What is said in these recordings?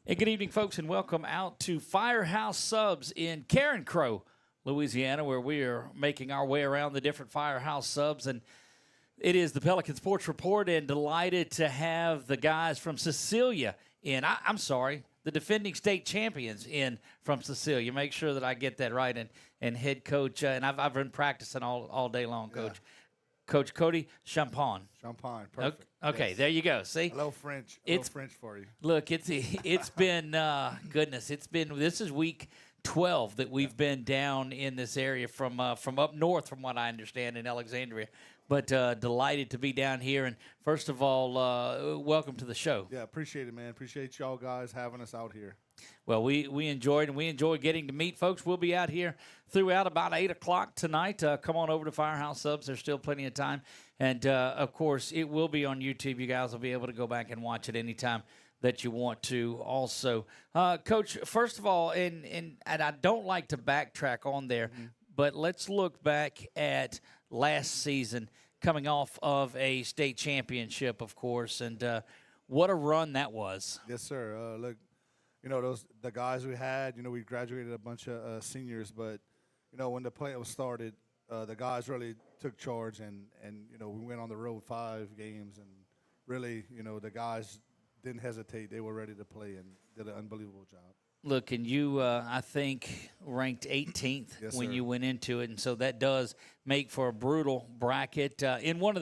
And good evening, folks, and welcome out to Firehouse Subs in Carencro, Louisiana, where we are making our way around the different Firehouse Subs. And it is the Pelican Sports Report, and delighted to have the guys from Cecilia in. I'm sorry, the defending state champions in from Cecilia. Make sure that I get that right. And head coach, and I've been practicing all day long, Coach. Yeah. Coach Cody Champagne. Champagne, perfect. Okay, yes. There you go. See, hello French. Hello French for you. Look, it's been goodness. This is week 12 that we've been down in this area from up north, from what I understand, in Alexandria. But delighted to be down here. And first of all, welcome to the show. Yeah, appreciate it, man. Appreciate y'all guys having us out here. Well, we enjoyed, and we enjoy getting to meet folks. We'll be out here throughout about 8 o'clock tonight. Come on over to Firehouse Subs. There's still plenty of time. And, of course, it will be on YouTube. You guys will be able to go back and watch it anytime that you want to also. Coach, first of all, and I don't like to backtrack on there, but let's look back at last season, coming off of a state championship, of course, and what a run that was. Yes, sir. Look. You know, the guys we had, we graduated a bunch of seniors, but, when the playoffs started, the guys really took charge, and we went on the road 5 games, and really, the guys didn't hesitate. They were ready to play and did an unbelievable job. Look, and you, I think, ranked 18th when you went into it, and so that does make for a brutal bracket in one of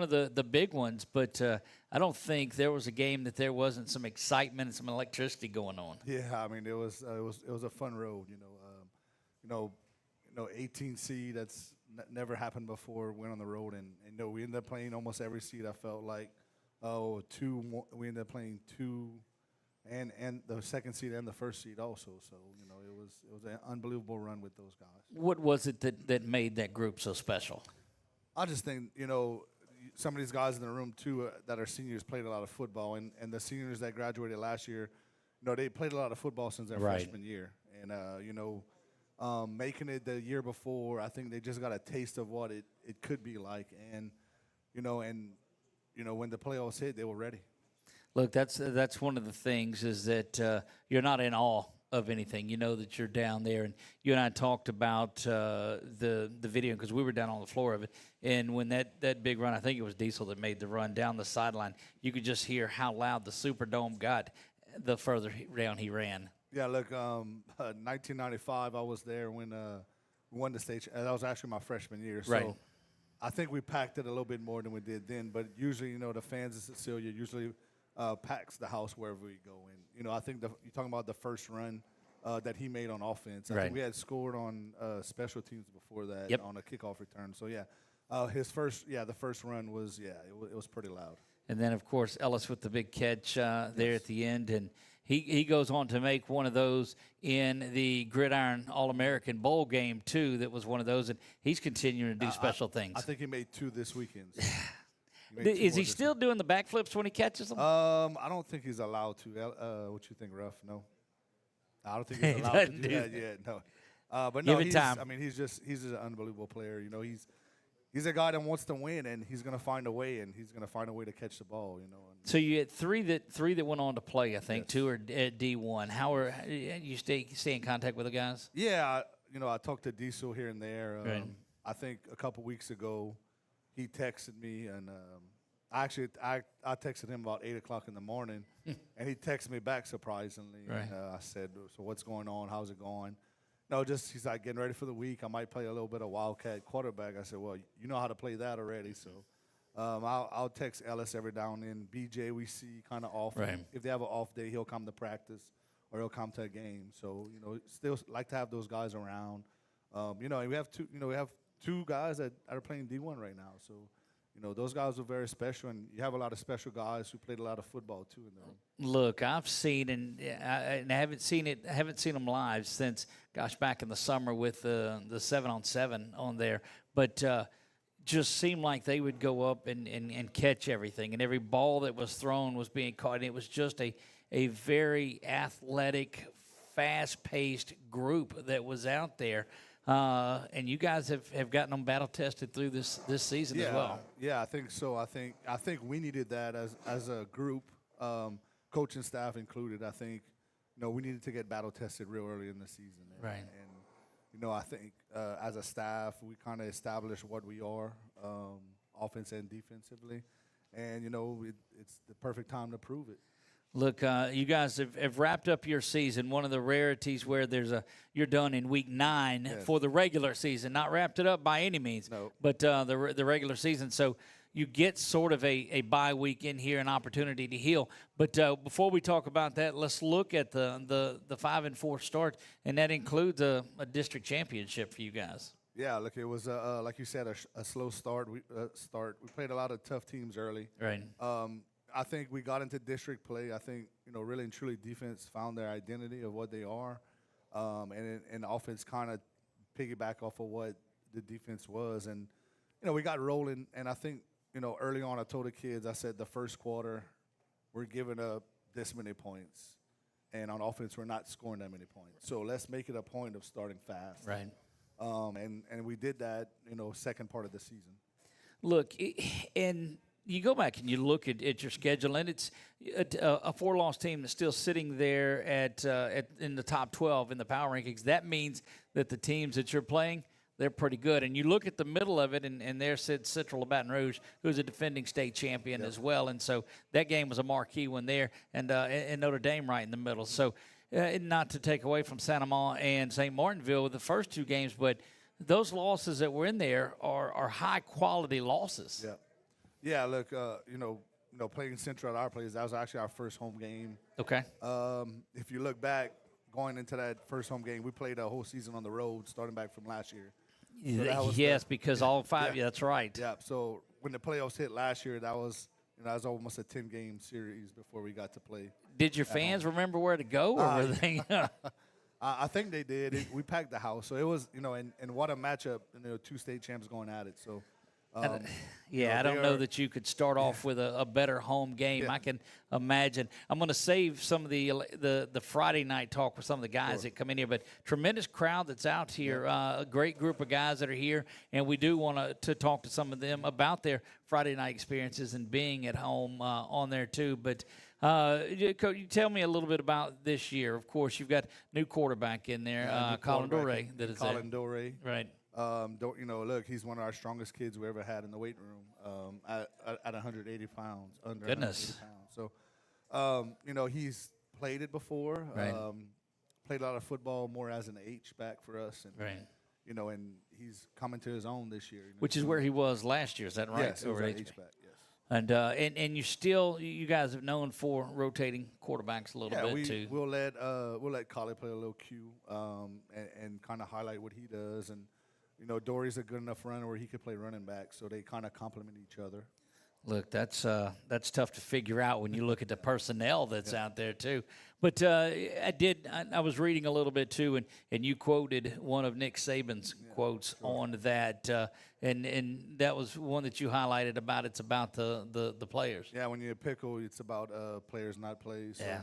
the big ones. But I don't think there was a game that there wasn't some excitement and some electricity going on. Yeah, I mean it was a fun road. 18 seed, that's never happened before. Went on the road, and we ended up playing almost every seed. I felt like we ended up playing 2. And the second seed and the first seed also. So, it was an unbelievable run with those guys. What was it that made that group so special? I just think, some of these guys in the room, too, that are seniors played a lot of football. And the seniors that graduated last year, they played a lot of football since their freshman year. And, making it the year before, I think they just got a taste of what it could be like. And, when the playoffs hit, they were ready. Look, that's one of the things is that you're not in awe of anything. You know that you're down there, and you and I talked about the video because we were down on the floor of it. And when that big run, I think it was Diesel that made the run down the sideline, you could just hear how loud the Superdome got the further down he ran. Yeah, look, 1995, I was there when we won the state. That was actually my freshman year. So right. I think we packed it a little bit more than we did then. But usually, the fans of Cecilia usually – packs the house wherever we go. And, I think you're talking about the first run that he made on offense. I think we had scored on special teams before that on a kickoff return. So, the first run was, it was pretty loud. And then, of course, Ellis with the big catch there at the end. And he goes on to make one of those in the Gridiron All-American Bowl game, too. That was one of those. And he's continuing to do special things. I think he made 2 this weekend. Is he still doing the backflips when he catches them? I don't think he's allowed to. What you think, Ruff? No, I don't think he's allowed to do that yet. No, but no, Give it time. I mean, he's just an unbelievable player. He's a guy that wants to win, and he's going to find a way, and he's going to find a way to catch the ball. So you had three that went on to play. I think 2 are at D1. How are you stay in contact with the guys? Yeah, I talked to Diesel here and there. Right. I think a couple weeks ago, he texted me, and I texted him about 8 o'clock in the morning, and he texted me back surprisingly. Right. And I said, "So what's going on? How's it going?" No, just he's like getting ready for the week. I might play a little bit of Wildcat quarterback. I said, "Well, you know how to play that already." So I'll text Ellis every now and then. BJ we see kind of often. Right. If they have an off day, he'll come to practice or he'll come to a game. So still like to have those guys around. We have 2. We have 2 guys that are playing D1 right now. So, those guys are very special, and you have a lot of special guys who played a lot of football too in the room. Look, I've seen and I haven't seen it. I haven't seen them live since back in the summer with the 7-on-7 on there. But just seemed like they would go up and catch everything, and every ball that was thrown was being caught. And it was just a very athletic, fast-paced group that was out there. And you guys have gotten them battle tested through this season as well. Yeah, I think so. I think we needed that as a group. coaching staff included, I think, we needed to get battle tested real early in the season. Right. And I think as a staff, we kind of established what we are, offense and defensively. And, it's the perfect time to prove it. Look, you guys have wrapped up your season. One of the rarities where you're done in week 9 for the regular season. Not wrapped it up by any means, but the regular season. So you get sort of a bye week in here, an opportunity to heal. But before we talk about that, let's look at the 5-4 start, and that includes a district championship for you guys. Yeah, look, it was like you said, a slow start. We played a lot of tough teams early. Right. I think we got into district play. I think, really and truly defense found their identity of what they are. And offense kind of piggyback off of what the defense was. And, we got rolling. And I think, early on I told the kids, I said the first quarter we're giving up this many points. And on offense we're not scoring that many points. So let's make it a point of starting fast. Right. And we did that, second part of the season. Look, and you go back and you look at your schedule, and it's a 4-loss team that's still sitting there in the top 12 in the power rankings. That means that the teams that you're playing, they're pretty good. And you look at the middle of it, and there sits Central of Baton Rouge, who's a defending state champion as well. And so that game was a marquee one there, and Notre Dame right in the middle. So not to take away from Santa Ma and St. Martinville with the first 2 games, but those losses that were in there are high-quality losses. Yeah. Yeah, look, playing Central at our place, that was actually our first home game. Okay. If you look back, going into that first home game, we played a whole season on the road, starting back from last year. So because all 5, yeah, that's right. Yeah, so when the playoffs hit last year, that was almost a 10-game series before we got to play. Did your fans remember where to go, or were they? I think they did. We packed the house. So it was, and what a matchup, 2 state champs going at it. So. I don't know that you could start off with a better home game. Yeah. I can imagine. I'm going to save some of the Friday night talk with some of the guys that come in here, but tremendous crowd that's out here. A great group of guys that are here, and we do want to talk to some of them about their Friday night experiences and being at home on there too. But you tell me a little bit about this year. Of course, you've got new quarterback in there, Colin Dore. Colin Dore. Right. Look, he's one of our strongest kids we ever had in the weight room at 180 pounds, under Goodness. 180 pounds. So, he's played it before, right. Played a lot of football more as an H-back for us. And, right. And he's coming to his own this year. Which is where he was last year, is that right? Yes, he was H-back, yes. And you guys have known for rotating quarterbacks a little bit too. We'll let Collie play a little Q and kind of highlight what he does. And, Dory's a good enough runner where he could play running back, so they kind of complement each other. Look, that's tough to figure out when you look at the personnel that's out there too. But I was reading a little bit too, and you quoted one of Nick Saban's quotes on that, and that was one that you highlighted about. It's about the players. Yeah, when you're a pickle, it's about players, not plays. So, yeah.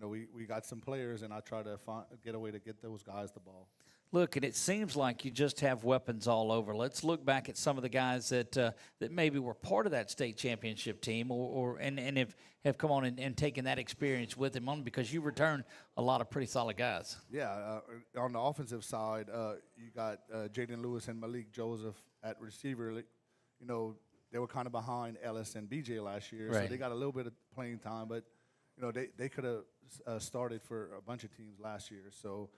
We got some players, and I try to get a way to get those guys the ball. Look, and it seems like you just have weapons all over. Let's look back at some of the guys that maybe were part of that state championship team and have come on and taken that experience with them on, because you return a lot of pretty solid guys. Yeah, on the offensive side, you got Jaden Lewis and Malik Joseph at receiver. They were kind of behind Ellis and BJ last year, right. So they got a little bit of playing time, but they could have started for a bunch of teams last year. So.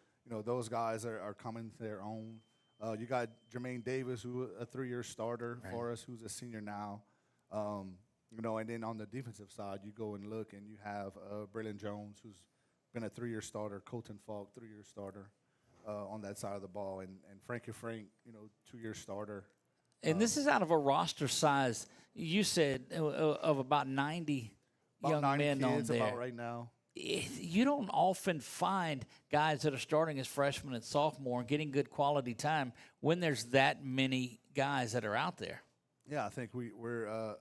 Those guys are coming to their own. You got Jermaine Davis, who a 3-year starter for us, who's a senior now. And then on the defensive side, you go and look, and you have Braylon Jones, who's been a 3-year starter, Colton Falk, 3-year starter on that side of the ball, and Frankie Frank, 2-year starter. And this is out of a roster size, you said, of about 90 young 90 men on kids there. About right now. You don't often find guys that are starting as freshmen and sophomore and getting good quality time when there's that many guys that are out there. Yeah, I think we're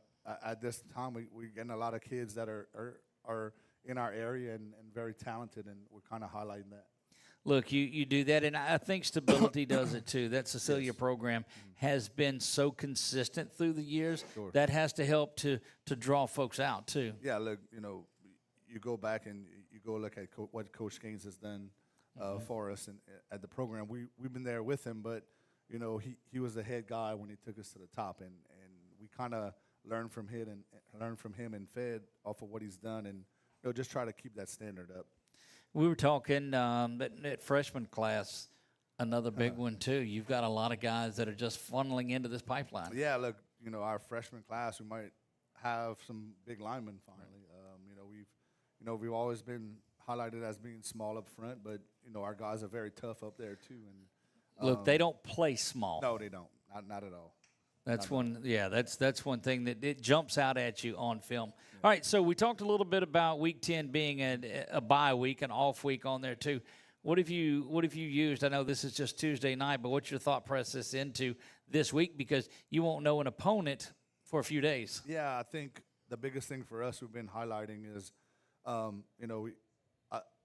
at this time we're getting a lot of kids that are in our area and very talented, and we're kind of highlighting that. Look, you do that, and I think stability does it too. That Cecilia program has been so consistent through the years. Sure. That has to help to draw folks out too. Yeah, look, you go back and you go look at what Coach Gaines has done for us and at the program. We've been there with him, but you know, he was the head guy when he took us to the top, and we kind of learned from him and fed off of what he's done, and you know, just try to keep that standard up. We were talking that freshman class, another big one too. You've got a lot of guys that are just funneling into this pipeline. Yeah, look, you know, our freshman class, we might have some big linemen finally. We've always been highlighted as being small up front, but you know, our guys are very tough up there too. And look, they don't play small. No, they don't. Not at all. That's one. Yeah, that's one thing that it jumps out at you on film. Yeah. All right, so we talked a little bit about Week 10 being a bye week, an off week on there too. What have you used? I know this is just Tuesday night, but what's your thought process into this week, because you won't know an opponent for a few days? Yeah, I think the biggest thing for us we've been highlighting is, you know,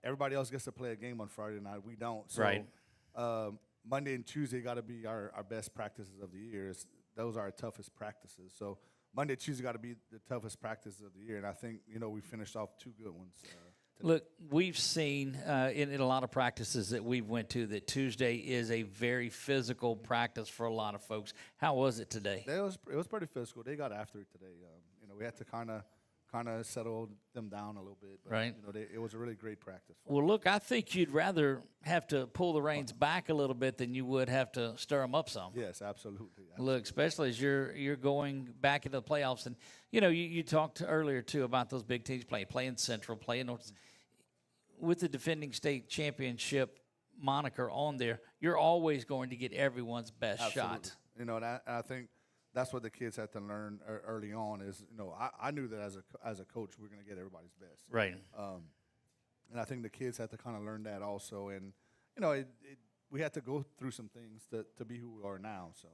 everybody else gets to play a game on Friday night. We don't. So, right. Monday and Tuesday got to be our best practices of the year. Those are our toughest practices. So Monday, Tuesday got to be the toughest practices of the year. And I think, you know, we finished off 2 good ones. Look, we've seen in a lot of practices that we've went to that Tuesday is a very physical practice for a lot of folks. How was it today? It was pretty physical. They got after it today. You know, we had to kind of settle them down a little bit. But, right. You know, it was a really great practice. Well, look, I think you'd rather have to pull the reins back a little bit than you would have to stir them up some. Yes, absolutely. Look, especially as you're going back into the playoffs. And, you know, you talked earlier, too, about those big teams playing Central, playing North. With the defending state championship moniker on there, you're always going to get everyone's best shot. You know, and I think that's what the kids had to learn early on is, you know, I knew that as a coach we're going to get everybody's best. Right. And I think the kids had to kind of learn that also. And, you know, we had to go through some things to be who we are now. So.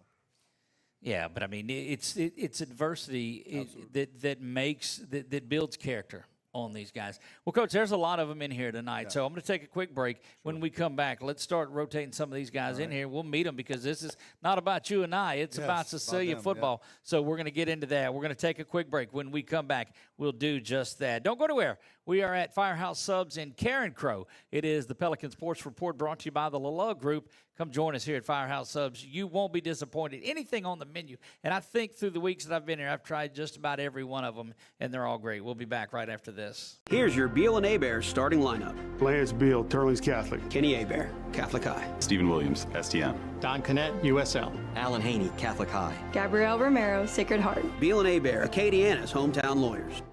Yeah, but, I mean, it's adversity that builds character on these guys. Well, Coach, there's a lot of them in here tonight, yeah. So I'm going to take a quick break. Sure. When we come back, let's start rotating some of these guys in here. We'll meet them because this is not about you and I. It's about Cecilia football. Yeah. So we're going to get into that. We're going to take a quick break. When we come back, we'll do just that. Don't go anywhere. We are at Firehouse Subs in Carencro. It is the Pelican Sports Report brought to you by the Leleux Group. Come join us here at Firehouse Subs. You won't be disappointed. Anything on the menu. And I think through the weeks that I've been here, I've tried just about every one of them, and they're all great. We'll be back right after this. Here's your Beal and Hebert starting lineup. Lance Beal, Turling's Catholic. Kenny Hebert, Catholic High. Stephen Williams, STM. Don Connett, USL. Alan Haney, Catholic High. Gabrielle Romero, Sacred Heart. Beal and Hebert, Acadiana's hometown lawyers.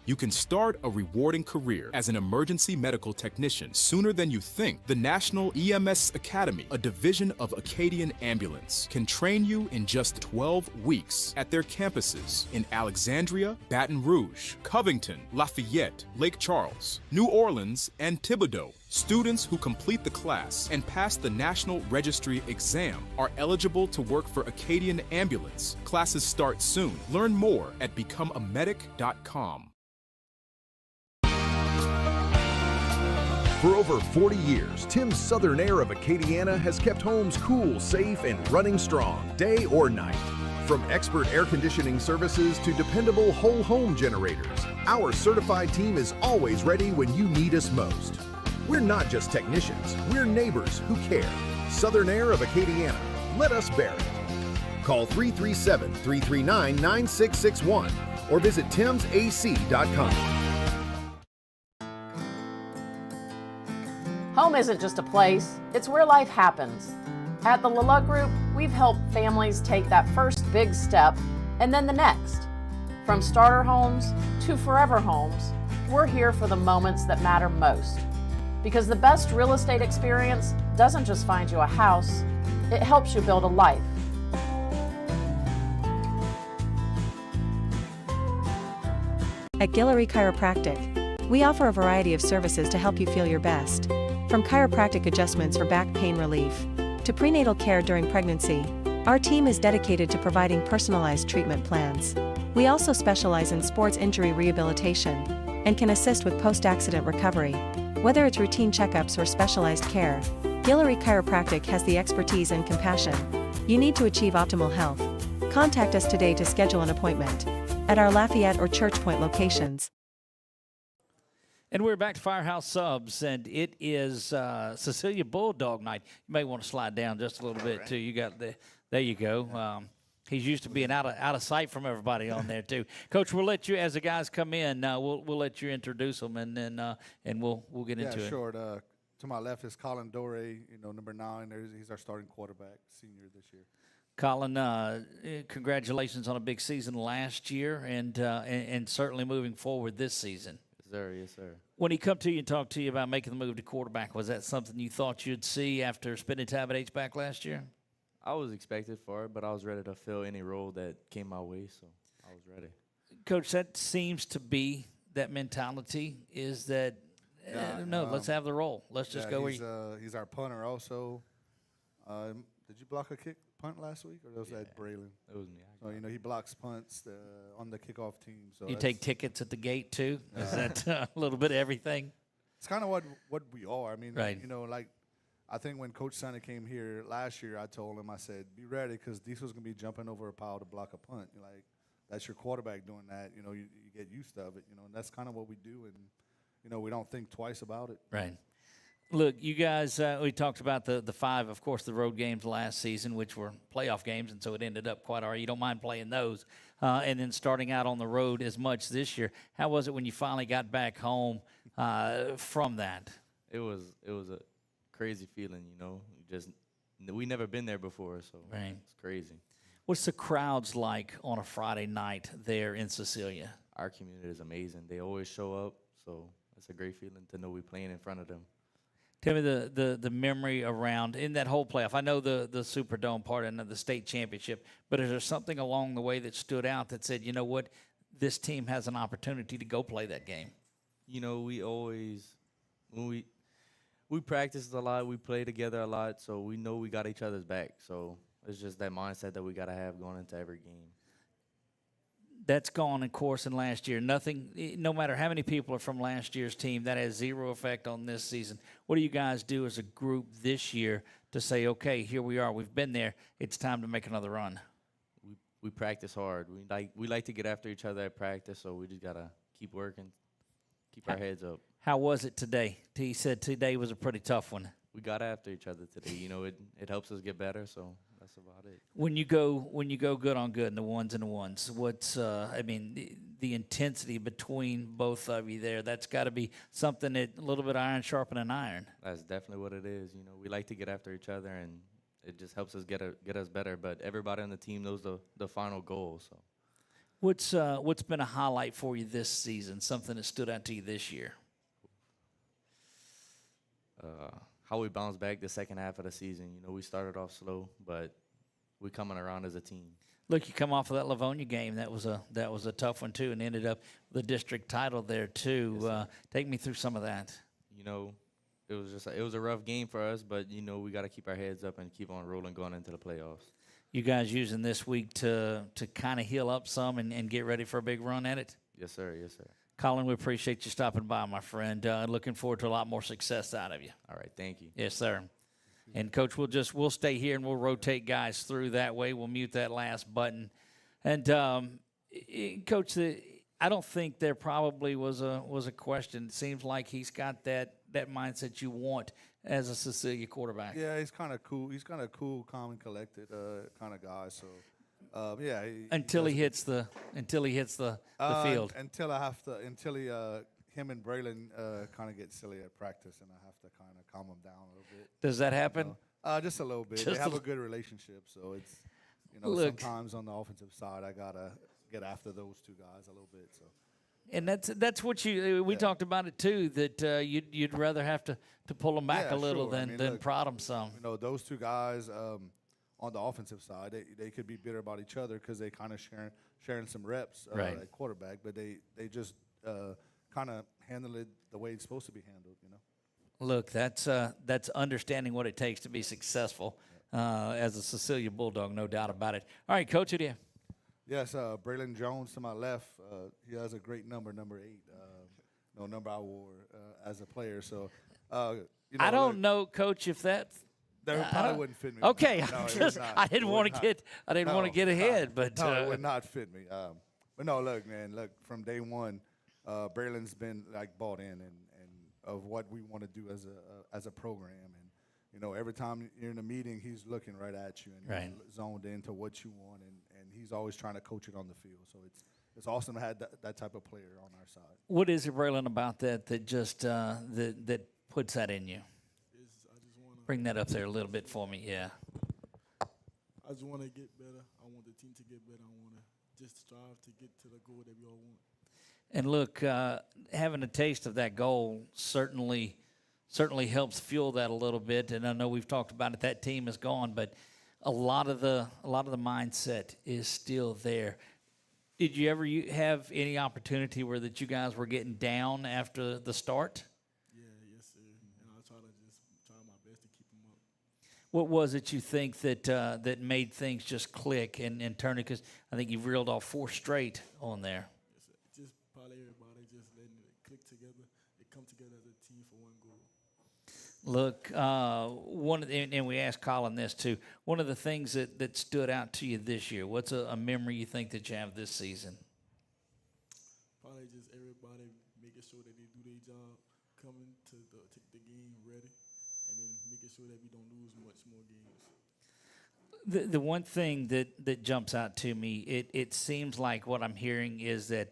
You can start a rewarding career as an emergency medical technician sooner than you think. The National EMS Academy, a division of Acadian Ambulance, can train you in just 12 weeks at their campuses in Alexandria, Baton Rouge, Covington, Lafayette, Lake Charles, New Orleans, and Thibodaux. Students who complete the class and pass the National Registry exam are eligible to work for Acadian Ambulance. Classes start soon. Learn more at becomeamedic.com. For over 40 years, Tim's Southern Air of Acadiana has kept homes cool, safe, and running strong, day or night. From expert air conditioning services to dependable whole home generators, our certified team is always ready when you need us most. We're not just technicians, we're neighbors who care. Southern Air of Acadiana, let us bear it. Call 337-339-9661 or visit timsac.com. Home isn't just a place, it's where life happens. At the Leleux Group, we've helped families take that first big step and then the next. From starter homes to forever homes, we're here for the moments that matter most. Because the best real estate experience doesn't just find you a house, it helps you build a life. At Guillory Chiropractic, we offer a variety of services to help you feel your best. From chiropractic adjustments for back pain relief to prenatal care during pregnancy, our team is dedicated to providing personalized treatment plans. We also specialize in sports injury rehabilitation and can assist with post-accident recovery. Whether it's routine checkups or specialized care, Guillory Chiropractic has the expertise and compassion you need to achieve optimal health. Contact us today to schedule an appointment. at our Lafayette or Church Point locations. And we're back to Firehouse Subs, and it is Cecilia Bulldog night. You may want to slide down just a little bit, too. You got there you go. He's used to being out of sight from everybody on there, too. Coach, we'll let you, as the guys come in, we'll let you introduce them, and then we'll get into it. Yeah, sure. To my left is Colin Dore, number 9. He's our starting quarterback, senior this year. Colin, congratulations on a big season last year, and certainly moving forward this season. Yes, sir. When he come to you and talk to you about making the move to quarterback, was that something you thought you'd see after spending time at H-back last year? I was expected for it, but I was ready to fill any role that came my way, so I was ready. Coach, that seems to be that mentality is that, no, let's have the role. Let's just go. He's our punter also. Did you block a punt last week, or was that Braylon? It was me. So, he blocks punts on the kickoff team. So you take tickets at the gate, too? Is that a little bit of everything? It's kind of what we are. I mean, right. I think when Coach Sonny came here last year, I told him, I said, be ready, because these was going to be jumping over a pile to block a punt. That's your quarterback doing that. You get used to it, and that's kind of what we do. And, we don't think twice about it. Right. Look, you guys, we talked about the 5, of course, the road games last season, which were playoff games, and so it ended up quite all right. You don't mind playing those. And then starting out on the road as much this year. How was it when you finally got back home from that? It was a crazy feeling, we never been there before, so right. It's crazy. What's the crowds like on a Friday night there in Cecilia? Our community is amazing. They always show up, so it's a great feeling to know we're playing in front of them. Tell me the memory around in that whole playoff. I know the Superdome part and the state championship, but is there something along the way that stood out that said, you know what, this team has an opportunity to go play that game? We always, when we practice a lot, we play together a lot, so we know we got each other's back. So it's just that mindset that we got to have going into every game. That's gone, of course, in last year. Nothing, no matter how many people are from last year's team, that has zero effect on this season. What do you guys do as a group this year to say, okay, here we are, we've been there, it's time to make another run? We practice hard. We like to get after each other at practice, so we just got to keep working, keep our heads up. How was it today? He said today was a pretty tough one. We got after each other today. It helps us get better, so that's about it. When you go good on good and the ones, what's the intensity between both of you there? That's got to be something that a little bit iron sharpening iron. That's definitely what it is. We like to get after each other, and it just helps us get us better. But everybody on the team knows the final goal. So, what's been a highlight for you this season? Something that stood out to you this year? How we bounced back the second half of the season. We started off slow, but we coming around as a team. Look, you come off of that Livonia game. That was a tough one too, and ended up the district title there too. Yes, take me through some of that. It was a rough game for us, but we got to keep our heads up and keep on rolling going into the playoffs. You guys using this week to kind of heal up some and get ready for a big run at it? Yes, sir. Yes, sir. Colin, we appreciate you stopping by, my friend. Looking forward to a lot more success out of you. All right, thank you. Yes, sir. And, Coach, we'll stay here and we'll rotate guys through that way. We'll mute that last button. And, Coach, I don't think there probably was a question. It seems like he's got that mindset you want as a Cecilia quarterback. Yeah, he's kind of cool. He's kind of cool, calm, and collected kind of guy. So. Until he hits the field. Until him and Braylon kind of get silly at practice, and I have to kind of calm him down a little bit. Does that happen? Just a little bit. They have a good relationship, so it's sometimes on the offensive side I gotta get after those two guys a little bit. So. And that's what we talked about it too. That you'd rather have to pull them back a little than prod them some. Those two guys. On the offensive side, they could be bitter about each other because they kind of sharing some reps at quarterback, but they just kind of handle it the way it's supposed to be handled. Look, that's understanding what it takes to be successful as a Cecilia Bulldog, no doubt about it. All right, Coach, who do you have? Yes, Braylon Jones to my left. He has a great number 8. Number I wore as a player. So I don't know, Coach, if that's. That probably wouldn't fit me. Okay, no, I didn't want to get ahead, but no, it would not fit me. But no, look, man, from day one, Braylon's been like bought in and of what we want to do as a program. And you know, every time you're in a meeting, he's looking right at you and he's zoned into what you want, and he's always trying to coach it on the field. So it's awesome to have that type of player on our side. What is it, Braylon, about that just that puts that in you? I just want to Bring that up there a little bit for me. Yeah. I just want to get better. I want the team to get better. I want to just strive to get to the goal that we all want. And look, having a taste of that goal certainly helps fuel that a little bit. And I know we've talked about it. That team is gone, but a lot of the mindset is still there. Did you ever have any opportunity where that you guys were getting down after the start? Yes, sir. And I'll try my best to keep them up. What was it you think that made things just click and turn it? Because I think you've reeled off 4 straight on there. Yes, sir. Just probably everybody just letting it click together. It come together as a team for one goal. Look, and we asked Colin this too. One of the things that stood out to you this year, what's a memory you think that you have this season? Probably just everybody making sure that they do their job, coming to the game ready, and then making sure that we don't lose much more games. The one thing that jumps out to me, it seems like what I'm hearing is that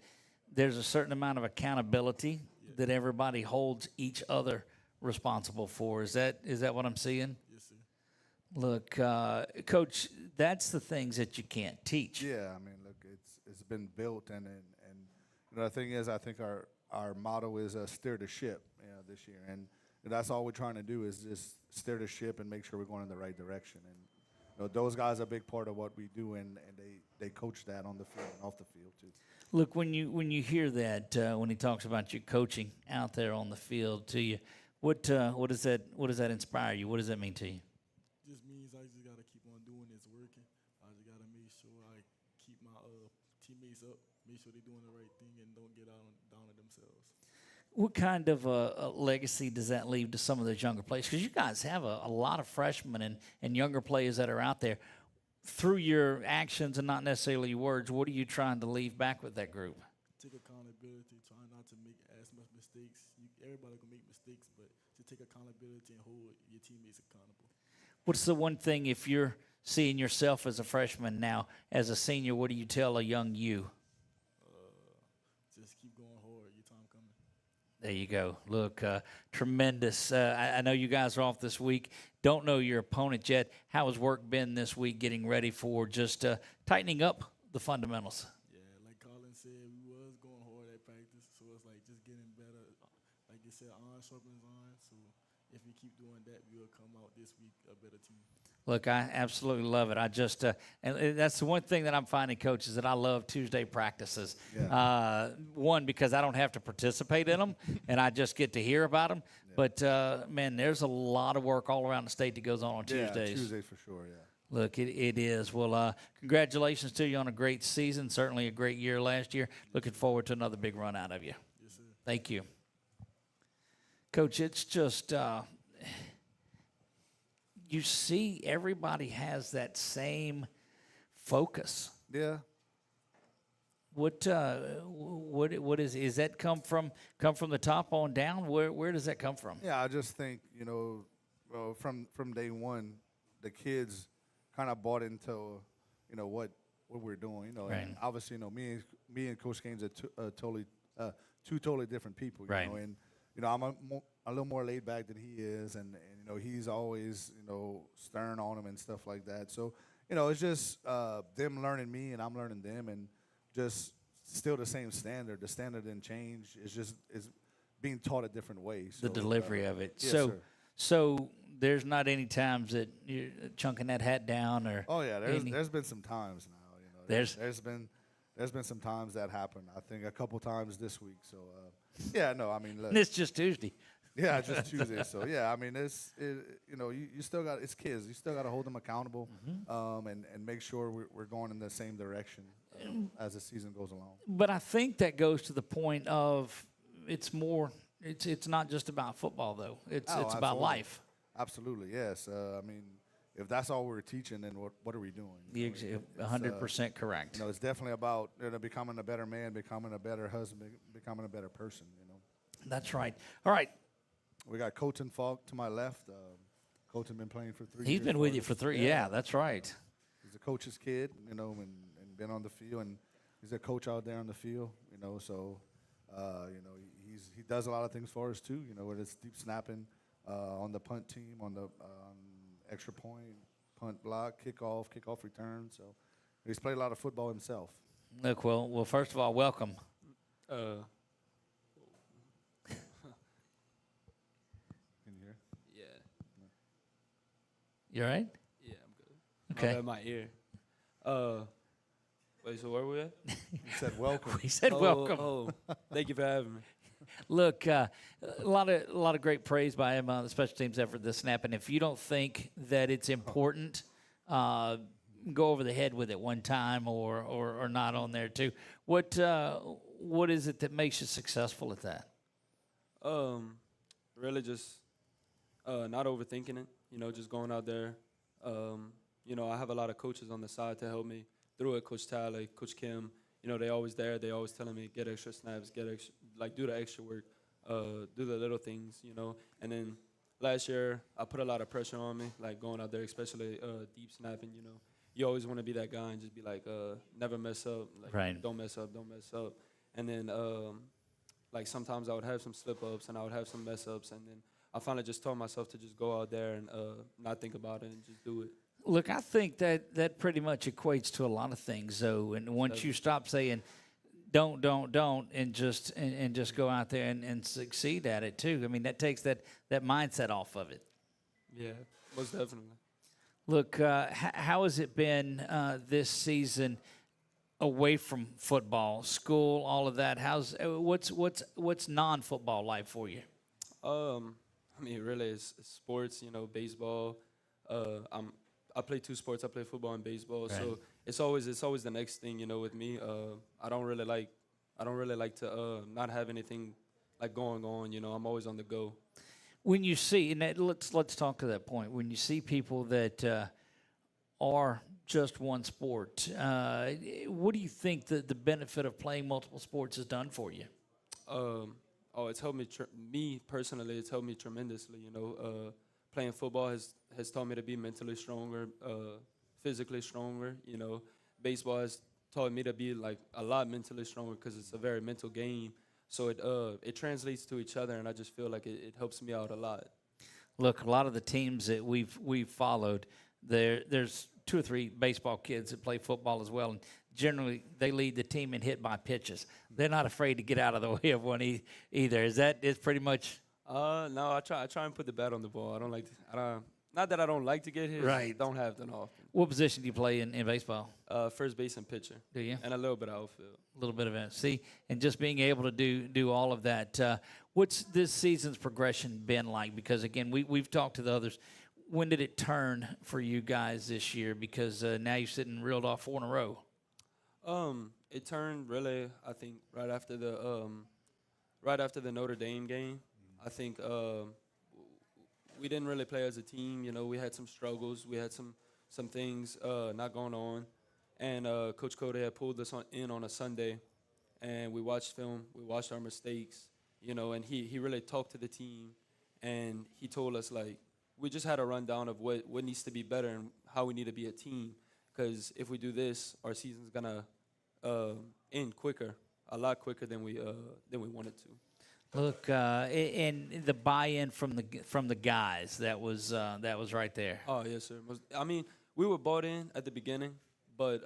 there's a certain amount of accountability that everybody holds each other responsible for. Is that what I'm seeing? Yes, sir. Look, Coach, that's the things that you can't teach. Yeah, I mean, look, it's been built, and you know, the thing is, I think our motto is steer the ship, you know, this year, and that's all we're trying to do is just steer the ship and make sure we're going in the right direction. And you know, those guys are a big part of what we do, and they coach that on the field and off the field too. Look, when you hear that, when he talks about you coaching out there on the field to you, what does that inspire you? What does that mean to you? Just means I just got to keep on doing this working. I just got to make sure I keep my teammates up, make sure they're doing the right thing and don't get down on themselves. What kind of a legacy does that leave to some of those younger players? Because you guys have a lot of freshmen and younger players that are out there. Through your actions and not necessarily your words, what are you trying to leave back with that group? Take accountability, try not to make as much mistakes. Everybody can make mistakes, but to take accountability and hold your teammates accountable. What's the one thing, if you're seeing yourself as a freshman now, as a senior, what do you tell a young you? Just keep going hard. Your time coming. There you go. Look, tremendous. I know you guys are off this week. Don't know your opponent yet. How has work been this week getting ready for just tightening up the fundamentals? Yeah, like Colin said, we was going hard at practice, so it's like just getting better. Like you said, iron sharpens iron, so if we keep doing that, we will come out this week a better team. Look, I absolutely love it. I just and that's the one thing that I'm finding, Coach, is that I love Tuesday practices. Yeah. One, because I don't have to participate in them, and I just get to hear about them. Yeah. But, man, there's a lot of work all around the state that goes on Tuesdays. Yeah, Tuesdays for sure, yeah. Look, it is. Well, congratulations to you on a great season, certainly a great year last year. Looking forward to another big run out of you. Yes, sir. Thank you. Coach, it's just you see everybody has that same focus. Yeah. What is that come from the top on down? Where does that come from? Yeah, I just think, you know, from day one, the kids kind of bought into, you know, what we're doing. You know, right. And obviously, you know, me and Coach Gaines are two totally different people. You right. know, and you know, I'm a little more laid back than he is, and you know, he's always, you know, stern on him and stuff like that. So, you know, it's just them learning me and I'm learning them, and just still the same standard. The standard didn't change. It's being taught a different way. So, the delivery of it. Yes, so, sir. So there's not any times that you're chunking that hat down, or there's been some times now. You know, there's been some times that happen. I think a couple times this week. So yeah, no, I mean, look, and it's just Tuesday. Yeah, just Tuesday. So yeah, I mean, you know, you still got, it's kids. You still got to hold them accountable, and make sure we're going in the same direction as the season goes along. But I think that goes to the point of it's not just about football though. It's about life. Absolutely, yes. I mean, if that's all we're teaching, then what are we doing? You're 100% correct. It's definitely about becoming a better man, becoming a better husband, becoming a better person. That's right. All right. We got Colton Falk to my left. Colton been playing for 3 years. He's been with you for 3. Yeah, that's right. He's a coach's kid, and been on the field, and he's a coach out there on the field. So he does a lot of things for us too. Whether it's deep snapping on the punt team, on the extra point, punt block, kickoff return. So he's played a lot of football himself. Look, well, first of all, welcome. Can you hear? Yeah. You all right? Yeah, I'm good. Okay. My ear. Wait, so where were we at? He said welcome. We said welcome. Oh, thank you for having me. Look, a lot of great praise by him on the special teams effort this snap. And if you don't think that it's important, go over the head with it one time or not on there too. What is it that makes you successful at that? Really just not overthinking it. Just going out there. I have a lot of coaches on the side to help me through it. Coach Tyler, Coach Kim. They always there. They always telling me get extra snaps, do the extra work, do the little things, And then last year I put a lot of pressure on me, like going out there, especially deep snapping. You always want to be that guy and just be like, never mess up, right. Don't mess up. And then sometimes I would have some slip ups and I would have some mess ups, and then I finally just told myself to just go out there and not think about it and just do it. Look, I think that pretty much equates to a lot of things, though. And once you stop saying don't, and just go out there and succeed at it too. I mean, that takes that mindset off of it. Yeah, most definitely. Look, how has it been this season away from football, school, all of that? What's non-football life for you? Really, it's sports. Baseball. I play 2 sports. I play football and baseball. Right. So it's always the next thing. With me, I don't really like to not have anything like going on. I'm always on the go. When you see, and let's talk to that point. When you see people that are just one sport, what do you think that the benefit of playing multiple sports has done for you? It's helped me personally. It's helped me tremendously. Playing football has taught me to be mentally stronger, physically stronger. Baseball has taught me to be like a lot mentally stronger because it's a very mental game. So it translates to each other, and I just feel like it helps me out a lot. Look, a lot of the teams that we've followed, there's 2 or 3 baseball kids that play football as well, and generally they lead the team in hit by pitches. They're not afraid to get out of the way of one either. It's pretty much. No, I try and put the bat on the ball. Not that I don't like to get hit. Right. Don't have that often. What position do you play in baseball? First base and pitcher. Do you? And a little bit of outfield. A little bit of it. See, and just being able to do all of that. What's this season's progression been like? Because again, we've talked to the others. When did it turn for you guys this year? Because now you're sitting reeled off 4 in a row. It turned really, I think, right after the Notre Dame game. I think we didn't really play as a team. We had some struggles. We had some things not going on. And Coach Cody had pulled us in on a Sunday, and we watched film. We watched our mistakes, and he really talked to the team, and he told us, we just had a rundown of what needs to be better and how we need to be a team. Because if we do this, our season's going to end quicker, a lot quicker than we wanted to. Look, and the buy-in from the guys, that was right there. Oh yes, sir. We were bought in at the beginning, but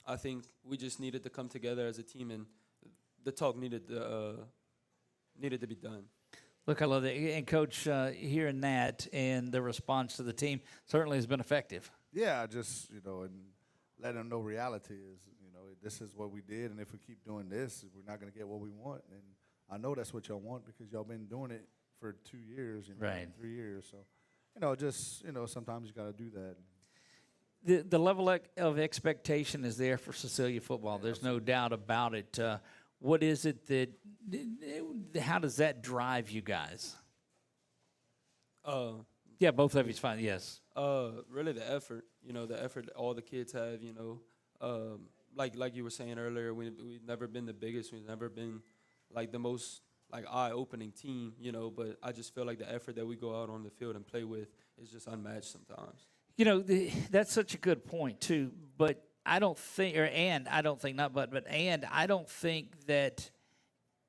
I think we just needed to come together as a team, and the talk needed to be done. Look, I love that, and Coach, hearing that and the response to the team certainly has been effective. Yeah, just and let them know reality is this is what we did, and if we keep doing this, we're not going to get what we want. And I know that's what y'all want because y'all been doing it for 2 years, right. 3 years. So, sometimes you got to do that. The level of expectation is there for Cecilia football. There's no doubt about it. What is it how does that drive you guys? Yeah, both of you's fine. Yes. Really the effort, the effort that all the kids have, like you were saying earlier, we've never been the biggest, we've never been like the most like eye-opening team, but I just feel like the effort that we go out on the field and play with is just unmatched sometimes. That's such a good point too. But I don't think that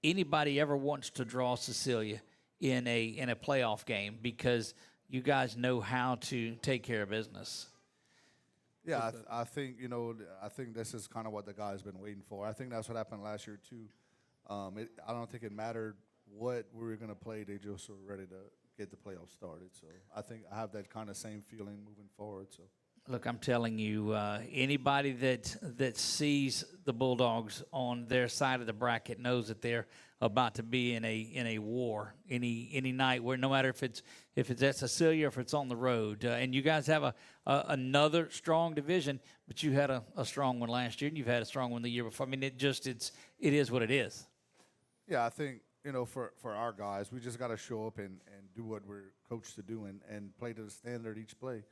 anybody ever wants to draw Cecilia in a playoff game because you guys know how to take care of business. Yeah, I think I think this is kind of what the guys been waiting for. I think that's what happened last year too. I don't think it mattered what we were going to play; they just were ready to get the playoffs started. So I think I have that kind of same feeling moving forward. So. Look, I'm telling you, anybody that sees the Bulldogs on their side of the bracket knows that they're about to be in a war any night. Where no matter if it's at Cecilia or if it's on the road, and you guys have another strong division, but you had a strong one last year, and you've had a strong one the year before. I mean, it is what it is. Yeah, I think for our guys, we just got to show up and do what we're coached to do and play to the standard each play.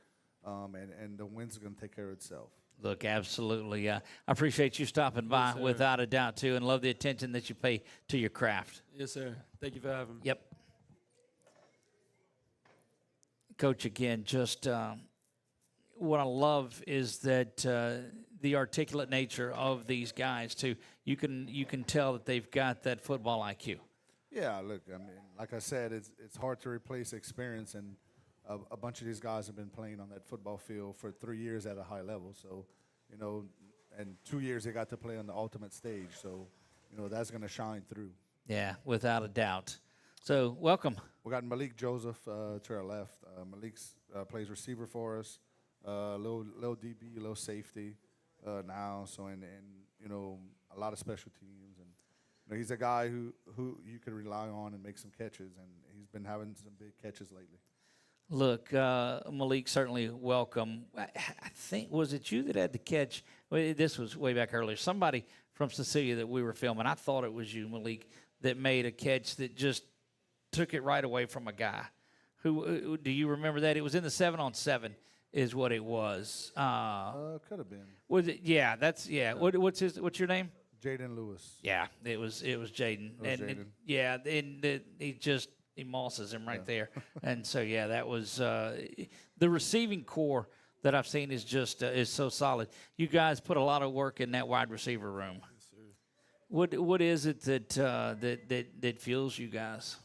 And the win's going to take care of itself. Look, absolutely. I appreciate you stopping by, without a doubt, too, and love the attention that you pay to your craft. Yes, sir. Thank you for having me. Yep. Coach, again, just what I love is that the articulate nature of these guys, too. You can tell that they've got that football IQ. Yeah, look, I mean, like I said, it's hard to replace experience, and a bunch of these guys have been playing on that football field for 3 years at a high level. So, and 2 years they got to play on the ultimate stage. So, that's going to shine through. Yeah, without a doubt. So, welcome. We got Malik Joseph to our left. Malik plays receiver for us, little DB, little safety now. So, and a lot of special teams. And he's a guy who you can rely on and make some catches. And he's been having some big catches lately. Look, Malik, certainly welcome. I think, was it you that had the catch? Well, this was way back earlier. Somebody from Cecilia that we were filming, I thought it was you, Malik, that made a catch that just took it right away from a guy. Who do you remember that? It was in the 7-on-7 is what it was. Could have been. Was it? Yeah, that's, yeah. What's your name? Jaden Lewis. Yeah, it was Jaden. He mosses him right there. And so, yeah, that was the receiving core that I've seen is just is so solid. You guys put a lot of work in that wide receiver room. Yes, sir. What is it that fuels you guys?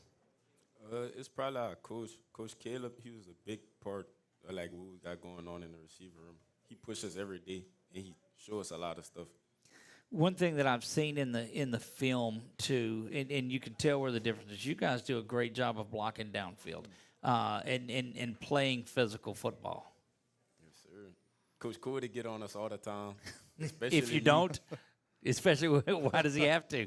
It's probably our coach, Coach Caleb. He was a big part of like what we got going on in the receiver room. He pushes every day, and he shows us a lot of stuff. One thing that I've seen in the film too, and you can tell where the difference is. You guys do a great job of blocking downfield, and playing physical football. Yes, sir. Coach Cody get on us all the time. If you don't, especially why does he have to?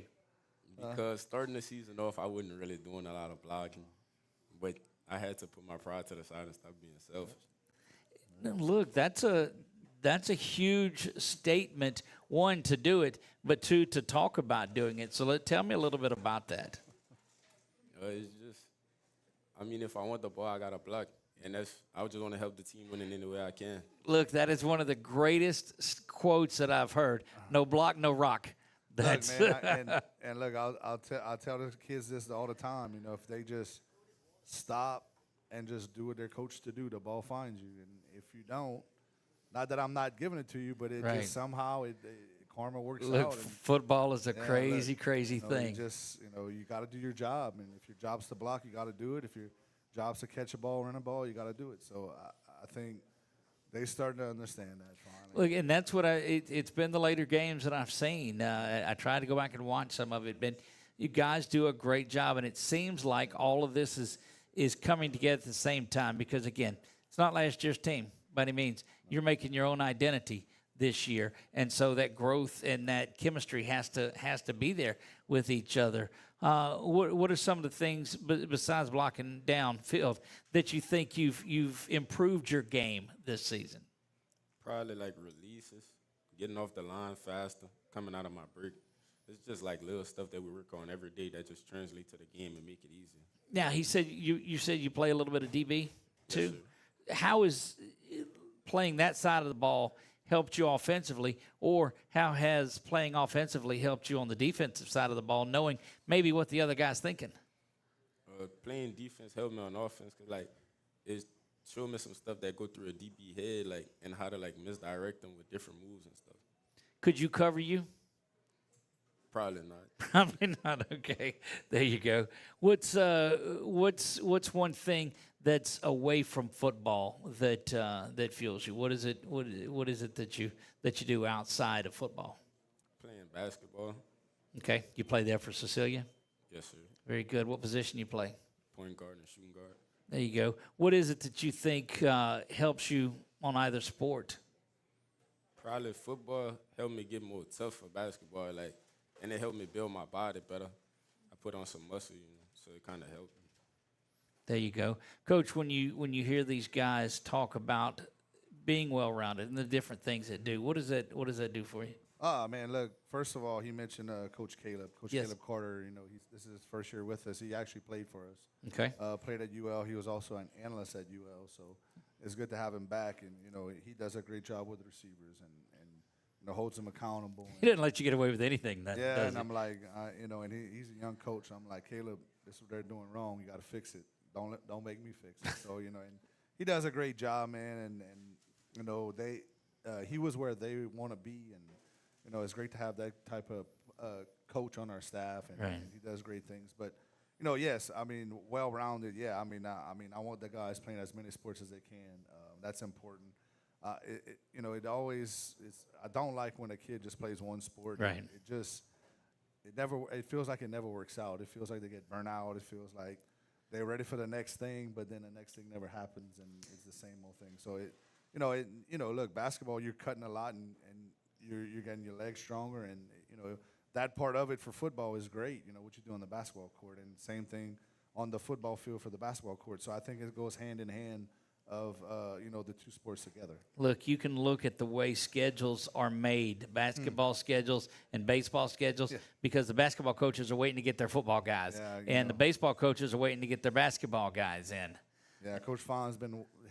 Because starting the season off, I wasn't really doing a lot of blocking, but I had to put my pride to the side and stop being selfish. Look, that's a huge statement. One, to do it, but two, to talk about doing it. So tell me a little bit about that. It's just, I mean, if I want the ball, I got to block. And I just want to help the team win in any way I can. Look, that is one of the greatest quotes that I've heard. No block, no rock. That's look, man, and look, I'll tell the kids this all the time. If they just stop and just do what they're coached to do, the ball finds you. And if you don't, not that I'm not giving it to you, but it just somehow karma works out. Look, football is a crazy thing. You got to do your job, and if your job's to block, you got to do it. If your job's to catch a ball, run a ball, you got to do it. So I think they starting to understand that finally. Look, and that's what it's been the later games that I've seen. I tried to go back and watch some of it, but you guys do a great job, and it seems like all of this is coming together at the same time because, again, it's not last year's team by any means. You're making your own identity this year, and so that growth and that chemistry has to be there with each other. What are some of the things besides blocking downfield that you think you've improved your game this season? Probably like releases, getting off the line faster, coming out of my break. It's just like little stuff that we work on every day that just translate to the game and make it easier. Now, he said you said you play a little bit of DB. too? How is playing that side of the ball helped you offensively, or how has playing offensively helped you on the defensive side of the ball, knowing maybe what the other guy's thinking? Playing defense helped me on offense because, like, it showed me some stuff that go through a DB head, like, and how to, like, misdirect them with different moves and stuff. Could you cover you? Probably not. Probably not. Okay, there you go. What's one thing that's away from football that fuels you? What is it? What is it that you do outside of football? Playing basketball. Okay, you play there for Cecilia? Yes, sir. Very good. What position you play? Point guard and shooting guard. There you go. What is it that you think helps you on either sport? Probably football helped me get more tough for basketball, like, and it helped me build my body better. I put on some muscle, so it kind of helped me. There you go, Coach. When you hear these guys talk about being well-rounded and the different things they do, what does that do for you? Man, look. First of all, he mentioned Coach Caleb. Coach Yes. Caleb Carter. This is his first year with us. He actually played for us. Okay. Played at UL. He was also an analyst at UL. So it's good to have him back. And he does a great job with the receivers and holds them accountable. He didn't let you get away with anything. Yeah, and I'm like, and he's a young coach. I'm like, Caleb, this is what they're doing wrong. You got to fix it. Don't make me fix it. So and he does a great job, man. And he was where they want to be, and it's great to have that type of coach on our staff, and he does great things. But yes, I mean, well-rounded. Yeah, I mean, I want the guys playing as many sports as they can. That's important. It always is. I don't like when a kid just plays one sport. Right. It feels like it never works out. It feels like they get burnt out. It feels like they're ready for the next thing, but then the next thing never happens, and it's the same old thing. So look, basketball, you're cutting a lot, and you're getting your legs stronger, and that part of it for football is great. What you do on the basketball court, and same thing on the football field for the basketball court. So I think it goes hand in hand of the two sports together. Look, you can look at the way schedules are made, basketball schedules and baseball schedules, because the basketball coaches are waiting to get their football guys, and the baseball coaches are waiting to get their basketball guys in. Yeah, Coach Fahn's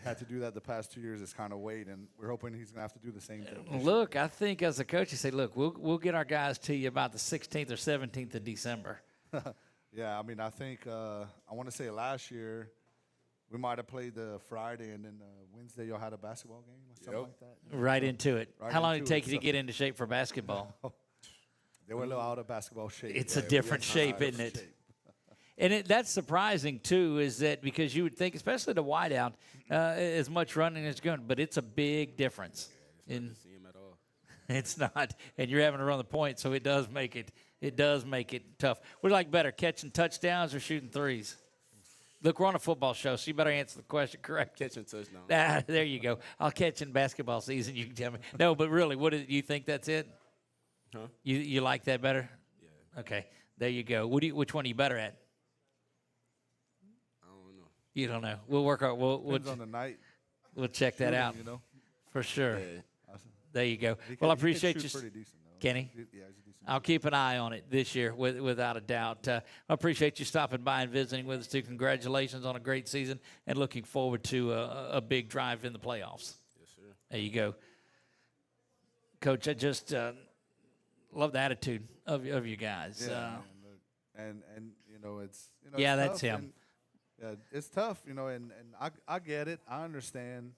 had to do that the past 2 years. It's kind of wait, and we're hoping he's gonna have to do the same thing. Look, I think as a coach, you say, look, we'll get our guys to you about the 16th or 17th of December. Yeah, I mean, I think I want to say last year we might have played the Friday, and then Wednesday y'all had a basketball game or something like that. Right into it. How long did it take you to get into shape for basketball? They were a little out of basketball shape. It's a different shape, isn't it? And that's surprising, too, is that because you would think, especially the wideout, as much running as going, but it's a big difference. Yeah, it's not to see him at all. It's not. And you're having to run the point, so it does make it tough. What do you like better, catching touchdowns or shooting threes? Look, we're on a football show, so you better answer the question correctly. Catching touchdowns. There you go. I'll catch in basketball season, you can tell me. No, but really, you think that's it? Huh? You like that better? Yeah. Okay, there you go. Which one are you better at? I don't know. You don't know. We'll work out. Depends on the night. We'll check that out. For sure. Yeah. There you go. He Well, I can appreciate shoot you. pretty decent, though. Kenny? Yeah, he's a decent. I'll keep an eye on it this year, without a doubt. I appreciate you stopping by and visiting with us, too. Congratulations on a great season, and looking forward to a big drive in the playoffs. Yes, sir. There you go. Coach, I just love the attitude of you guys. Yeah, and it's yeah, it's that's tough, him. and, it's tough, and I get it. I understand.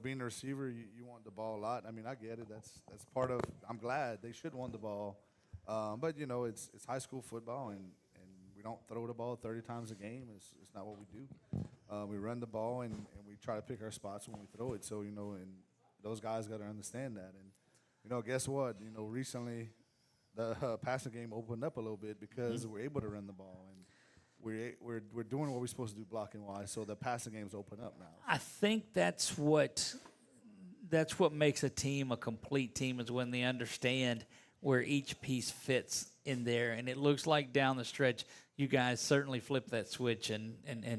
Being a receiver, you want the ball a lot. I mean, I get it. That's part of. I'm glad they should want the ball, but it's high school football, and we don't throw the ball 30 times a game. It's not what we do. We run the ball and we try to pick our spots when we throw it. So and those guys got to understand that. And guess what? Recently the passing game opened up a little bit because we're able to run the ball, and we're doing what we're supposed to do blocking wise, so the passing game's open up now. I think that's what makes a team a complete team, is when they understand where each piece fits in there. And it looks like down the stretch, you guys certainly flipped that switch and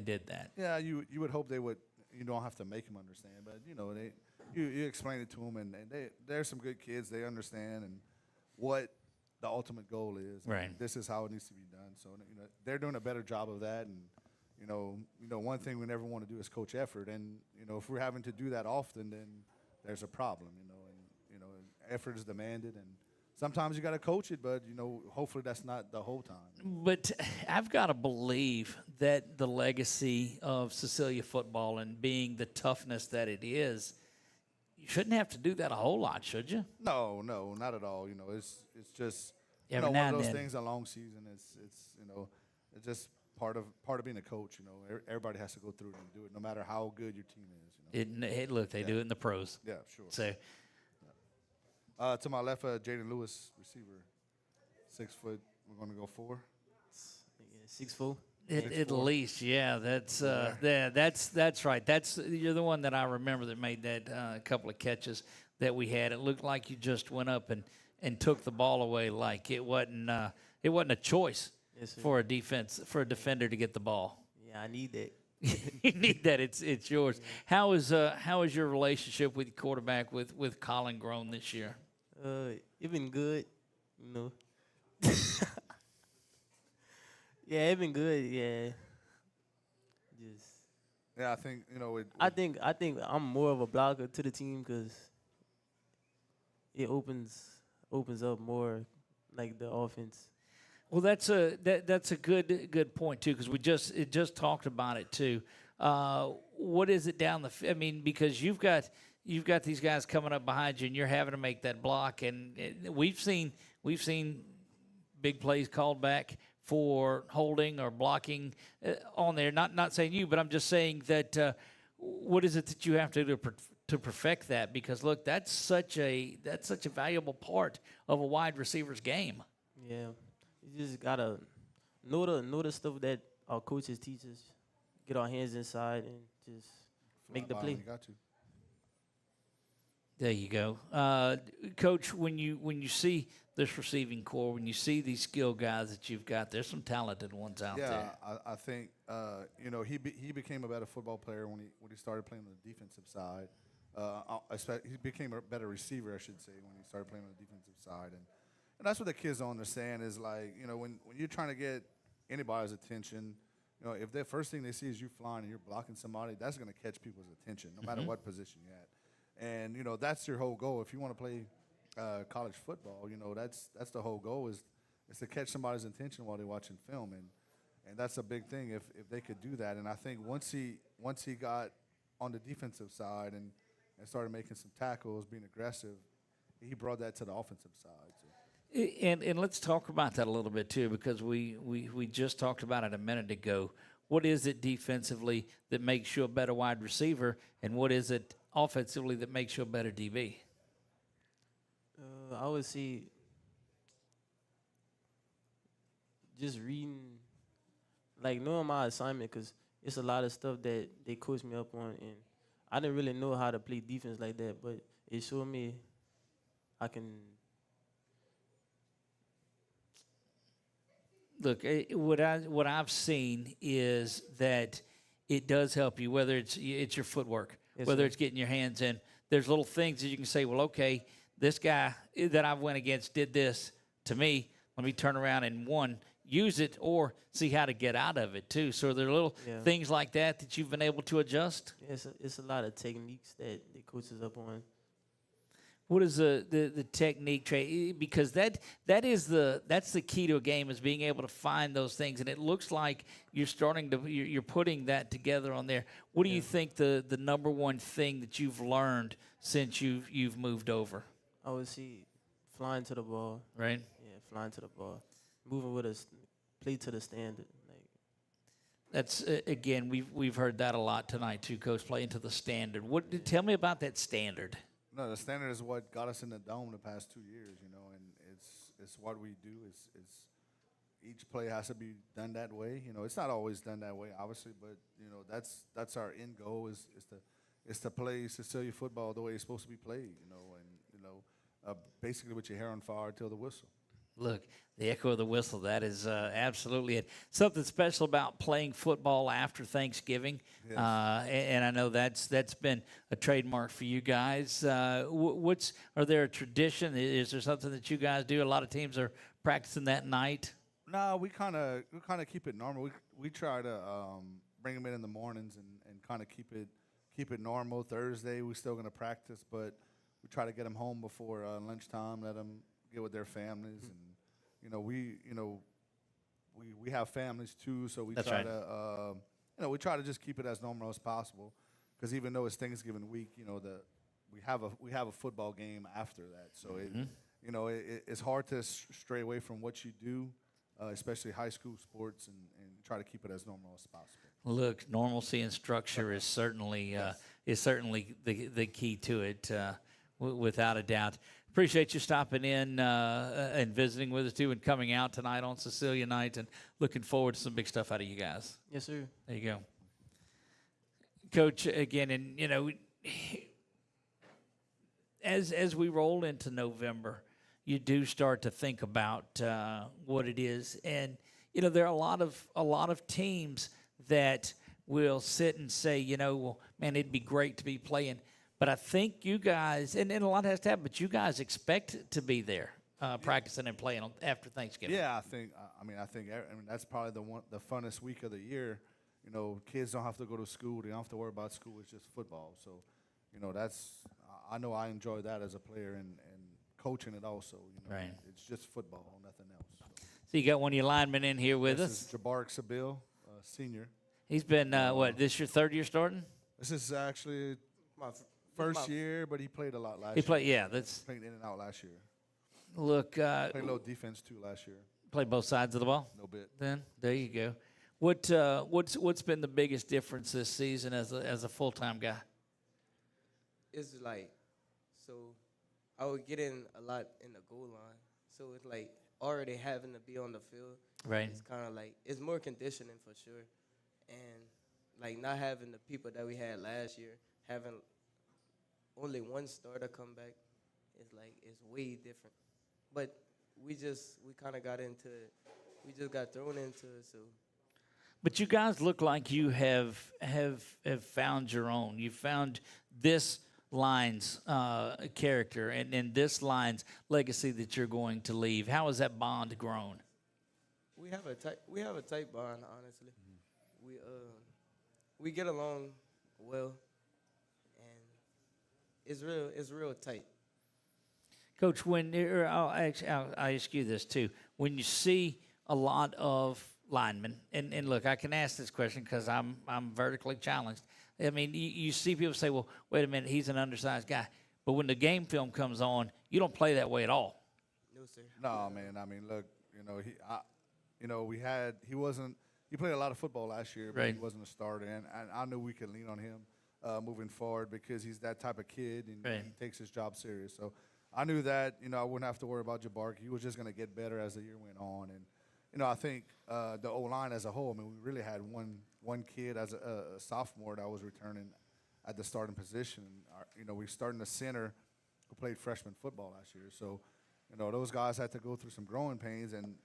did that. Yeah, you would hope they would. You don't have to make them understand, but you explain it to them, and they're some good kids. They understand and what the ultimate goal is. Right. This is how it needs to be done. So they're doing a better job of that, and one thing we never want to do is coach effort, and if we're having to do that often, then there's a problem. Effort is demanded, and sometimes you got to coach it, but hopefully that's not the whole time. But I've got to believe that the legacy of Cecilia football and being the toughness that it is, you shouldn't have to do that a whole lot, should you? No, not at all. It's just Every one now of and those then. things. A long season, it's just part of being a coach. Everybody has to go through it and do it, no matter how good your team is. Look, they do it in the pros. Yeah, sure. So. To my left, Jaden Lewis, receiver, 6 foot. We're going to go 4. 6'4". At least, yeah. That's that's right. You're the one that I remember that made that couple of catches that we had. It looked like you just went up and took the ball away, like it wasn't a choice for a defender to get the ball. Yeah, I need that. You need that. It's yours. Yeah. How is your relationship with your quarterback with Colin grown this year? It been good, Yeah, it been good. Yeah. Yeah, I think I think I'm more of a blocker to the team because it opens up more, like the offense. Well, that's a good point too, because we just talked about it too. What is it down the? I mean, because you've got these guys coming up behind you, and you're having to make that block. And we've seen big plays called back for holding or blocking on there. Not saying you, but I'm just saying that. What is it that you have to do to perfect that? Because look, that's such a valuable part of a wide receiver's game. Yeah. You just gotta know the stuff that our coaches teach us. Get our hands inside and just make the play. Got to. There you go, Coach. When you see this receiving core, when you see these skill guys that you've got, there's some talented ones out there. Yeah, I think he became a better football player when he started playing on the defensive side. He became a better receiver, I should say, when he started playing on the defensive side. And that's what the kids don't understand is, like, when you're trying to get anybody's attention, if the first thing they see is you flying and you're blocking somebody, that's going to catch people's attention no matter what position you're at. And, that's your whole goal. If you want to play college football, that's the whole goal is to catch somebody's attention while they're watching film. And that's a big thing if they could do that. And I think once he got on the defensive side and started making some tackles, being aggressive, he brought that to the offensive side. So. And let's talk about that a little bit too, because we just talked about it a minute ago. What is it defensively that makes you a better wide receiver, and what is it offensively that makes you a better DB? I would say just reading, like knowing my assignment, because it's a lot of stuff that they coached me up on, and I didn't really know how to play defense like that, but it showed me I can. Look, what I've seen is that it does help you, whether it's your footwork, whether it's getting your hands in. There's little things that you can say, well, okay, this guy that I went against did this to me. Let me turn around and use it or see how to get out of it too. So there are little things like that you've been able to adjust. It's a lot of techniques that they coach us up on. What is the technique trait? Because that's the key to a game, is being able to find those things. And it looks like you're putting that together on there. What do you think the number one thing that you've learned since you've moved over? I would see flying to the ball. Right. Yeah, flying to the ball, moving with us, play to the standard. That's again, we've heard that a lot tonight too, Coach. Playing to the standard. Tell me about that standard. No, the standard is what got us in the dome the past 2 years, and it's what we do. It's each play has to be done that way. It's not always done that way, obviously, but that's our end goal is to play Cecilia football the way it's supposed to be played. Basically with your hair on fire till the whistle. Look, the echo of the whistle, that is absolutely it. Something special about playing football after Thanksgiving. Yes. And I know that's been a trademark for you guys. Are there a tradition? Is there something that you guys do? A lot of teams are practicing that night. No, we kind of keep it normal. We try to bring them in the mornings and kind of keep it normal. Thursday we still gonna practice, but we try to get them home before lunchtime. Let them get with their families, and we have families too, so we try to we try to just keep it as normal as possible. Because even though it's Thanksgiving week, we have a football game after that, so it's hard to stray away from what you do, especially high school sports, and try to keep it as normal as possible. Look, normalcy and structure is certainly the key to it, without a doubt. Appreciate you stopping in and visiting with us too, and coming out tonight on Cecilia night, and looking forward to some big stuff out of you guys. Yes, sir. There you go, Coach. Again, and as we roll into November, you do start to think about what it is, and there are a lot of teams that will sit and say, well, man, it'd be great to be playing. But I think you guys, and a lot has to happen, but you guys expect to be there practicing and playing after Thanksgiving. Yeah, I think that's probably the funnest week of the year. Kids don't have to go to school; they don't have to worry about school. It's just football. So, I know I enjoy that as a player and coaching it also. Right. It's just football, nothing else. So you got one of your linemen in here with us. This is Jabaric Sabil, senior. He's been this your third year starting? This is actually my first year, but he played a lot last year. He played, yeah. That's played in and out last year. Look, played a little defense too last year. Played both sides of the ball. No bit. Then there you go. What's been the biggest difference this season as a full-time guy? It's like, so I would get in a lot in the goal line. So it's like already having to be on the field. Right. It's kind of like, it's more conditioning for sure. And like not having the people that we had last year, having only one starter come back, it's way different. But we kind of got into it. We just got thrown into it, so. But you guys look like you have found your own. You found this line's character and this line's legacy that you're going to leave. How has that bond grown? We have a tight bond, honestly. Mm-hmm. We get along well, and it's real tight. Coach, I'll ask you this too. When you see a lot of linemen, and look, I can ask this question because I'm vertically challenged. I mean, you see people say, well, wait a minute, he's an undersized guy. But when the game film comes on, you don't play that way at all. No, sir. No, man. I mean, look, he played a lot of football last year, but right. He wasn't a starter. And I knew we could lean on him moving forward because he's that type of kid and right. He takes his job serious. So I knew that, I wouldn't have to worry about Jabaric. He was just going to get better as the year went on. And, I think the O-line as a whole, we really had one kid as a sophomore that was returning at the starting position. We started a center who played freshman football last year. So, those guys had to go through some growing pains, and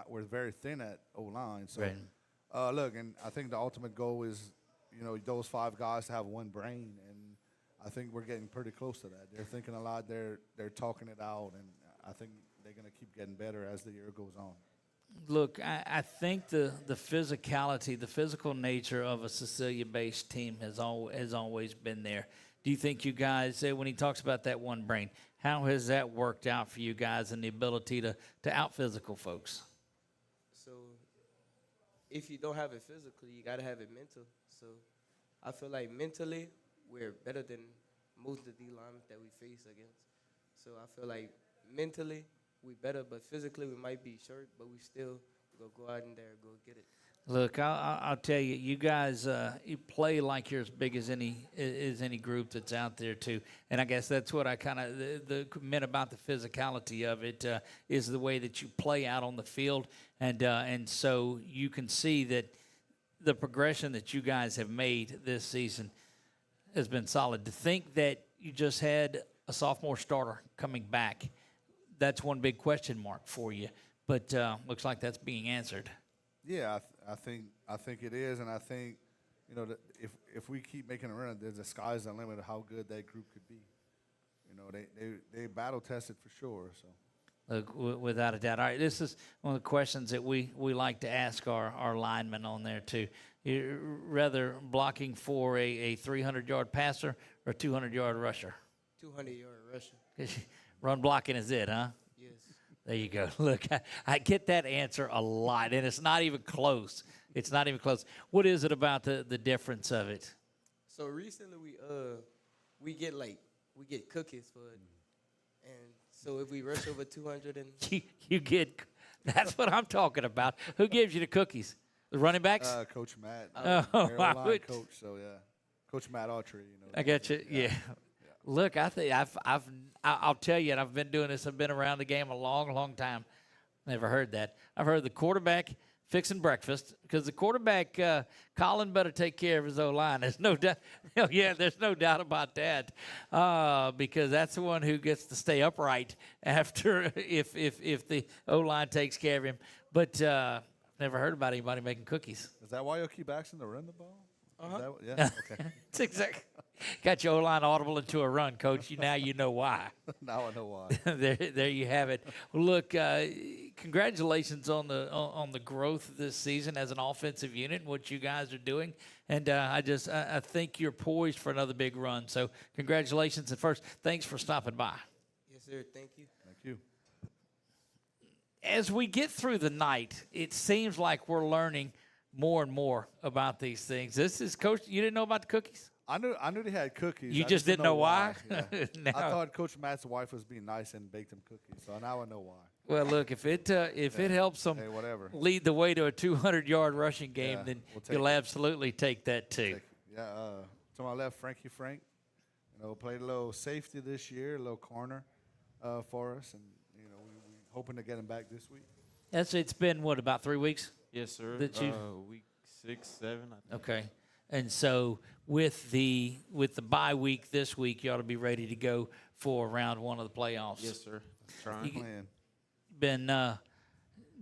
we're very thin at O-line. So, right. Look, and I think the ultimate goal is, those 5 guys to have one brain, and I think we're getting pretty close to that. They're thinking a lot. They're talking it out, and I think they're going to keep getting better as the year goes on. Look, I think the physicality, the physical nature of a Cecilia-based team has always been there. Do you think you guys, when he talks about that one brain, how has that worked out for you guys and the ability to out-physical folks? So if you don't have it physically, you got to have it mental. So I feel like mentally we're better than most of the D-linemen that we face against. So I feel like mentally we better, but physically we might be short, but we still go out in there and go get it. Look, I'll tell you, you guys, you play like you're as big as any group that's out there too. And I guess that's what I kind of meant about the physicality of it is the way that you play out on the field, and so you can see that the progression that you guys have made this season has been solid. To think that you just had a sophomore starter coming back, that's one big question mark for you. But looks like that's being answered. Yeah, I think it is, and I think that if we keep making a run, the sky's the limit of how good that group could be. They battle tested for sure. So Look, without a doubt. All right, this is one of the questions that we like to ask our linemen on there, too. You rather blocking for a 300-yard passer or a 200-yard rusher? 200-yard rusher. Run blocking is it, huh? Yes. There you go. Look, I get that answer a lot, and it's not even close. It's not even close. What is it about the difference of it? So recently we get cookies for it. And so if we rush over 200 and you get – that's what I'm talking about. Who gives you the cookies? The running backs? Coach Matt. I coach, so yeah. Coach Matt Autry, I got you. Yeah. Look, I think I'll tell you, and I've been doing this. I've been around the game a long, long time. Never heard that. I've heard the quarterback fixing breakfast because the quarterback, Colin, better take care of his O-line. There's no doubt. There's no doubt about that because that's the one who gets to stay upright after if the O-line takes care of him. But never heard about anybody making cookies. Is that why you'll keep asking to run the ball? Uh-huh. Yeah. Okay. It's exactly. Got your O-line audible into a run, Coach. Now you know why. Now I know why. there you have it. Well, look, congratulations on the growth this season as an offensive unit and what you guys are doing. And I think you're poised for another big run. So congratulations. And first, thanks for stopping by. Yes, sir. Thank you. Thank you. As we get through the night, it seems like we're learning more and more about these things. This is, Coach, you didn't know about the cookies? I knew they had cookies. You just didn't know why? Yeah. No. I thought Coach Matt's wife was being nice and baked them cookies, so now I know why. Well, look, if it helps them lead the way to a 200-yard rushing game, then you'll absolutely take that too. To my left, Frankie Frank, played a little safety this year, a little corner for us, and we're hoping to get him back this week. It's been what, about 3 weeks? Yes, sir. Week 6, 7. I think. Okay. And so with the bye week this week, you ought to be ready to go for round 1 of the playoffs. Yes, sir. Trying. Been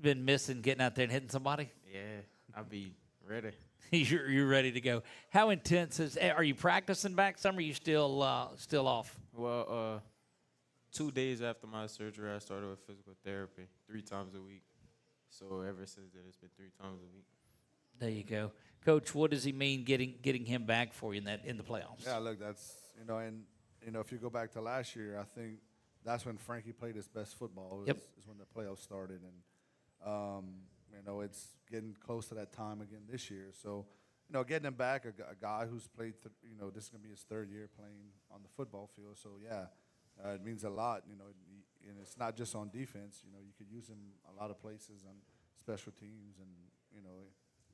missing getting out there and hitting somebody? Yeah, I'll be ready. You're ready to go. How intense are you practicing back some, or are you still off? Well, 2 days after my surgery, I started with physical therapy 3 times a week. So ever since then, it's been 3 times a week. There you go, Coach. What does he mean getting him back for you in the playoffs? Yeah, look, that's if you go back to last year, I think that's when Frankie played his best football. Is when the playoffs started, and it's getting close to that time again this year. So, getting him back, a guy who's played, this is gonna be his 3rd year playing on the football field. So yeah, it means a lot. And it's not just on defense. You could use him a lot of places on special teams, and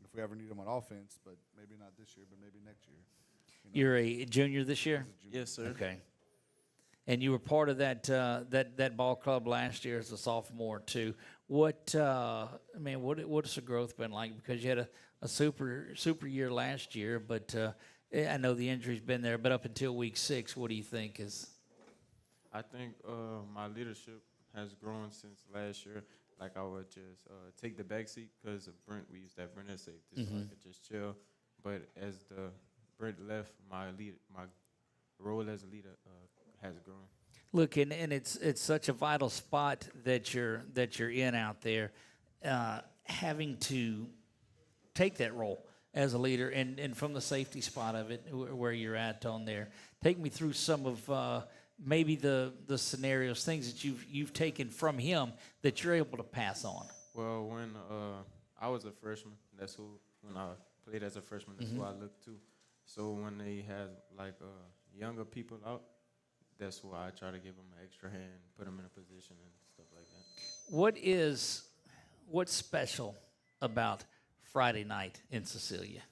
if we ever need him on offense, but maybe not this year, but maybe next year. You're a junior this year? Yes, sir. Okay. And you were part of that ball club last year as a sophomore too. What's the growth been like? Because you had a super year last year, but I know the injury's been there. But up until week 6, what do you think is? I think my leadership has grown since last year. Like I would just take the back seat because of Brent. We used to have Brent as safety, so I could just chill. But as the Brent left, my role as a leader has grown. Look, and it's such a vital spot that you're in out there, having to take that role as a leader, and from the safety spot of it where you're at on there. Take me through some of maybe the scenarios, things that you've taken from him that you're able to pass on. Well, when I was a freshman, when I played as a freshman, that's who I looked to. So when they had younger people out, that's why I try to give them an extra hand, put them in a position and stuff like that. What's special about Friday night in Cecilia?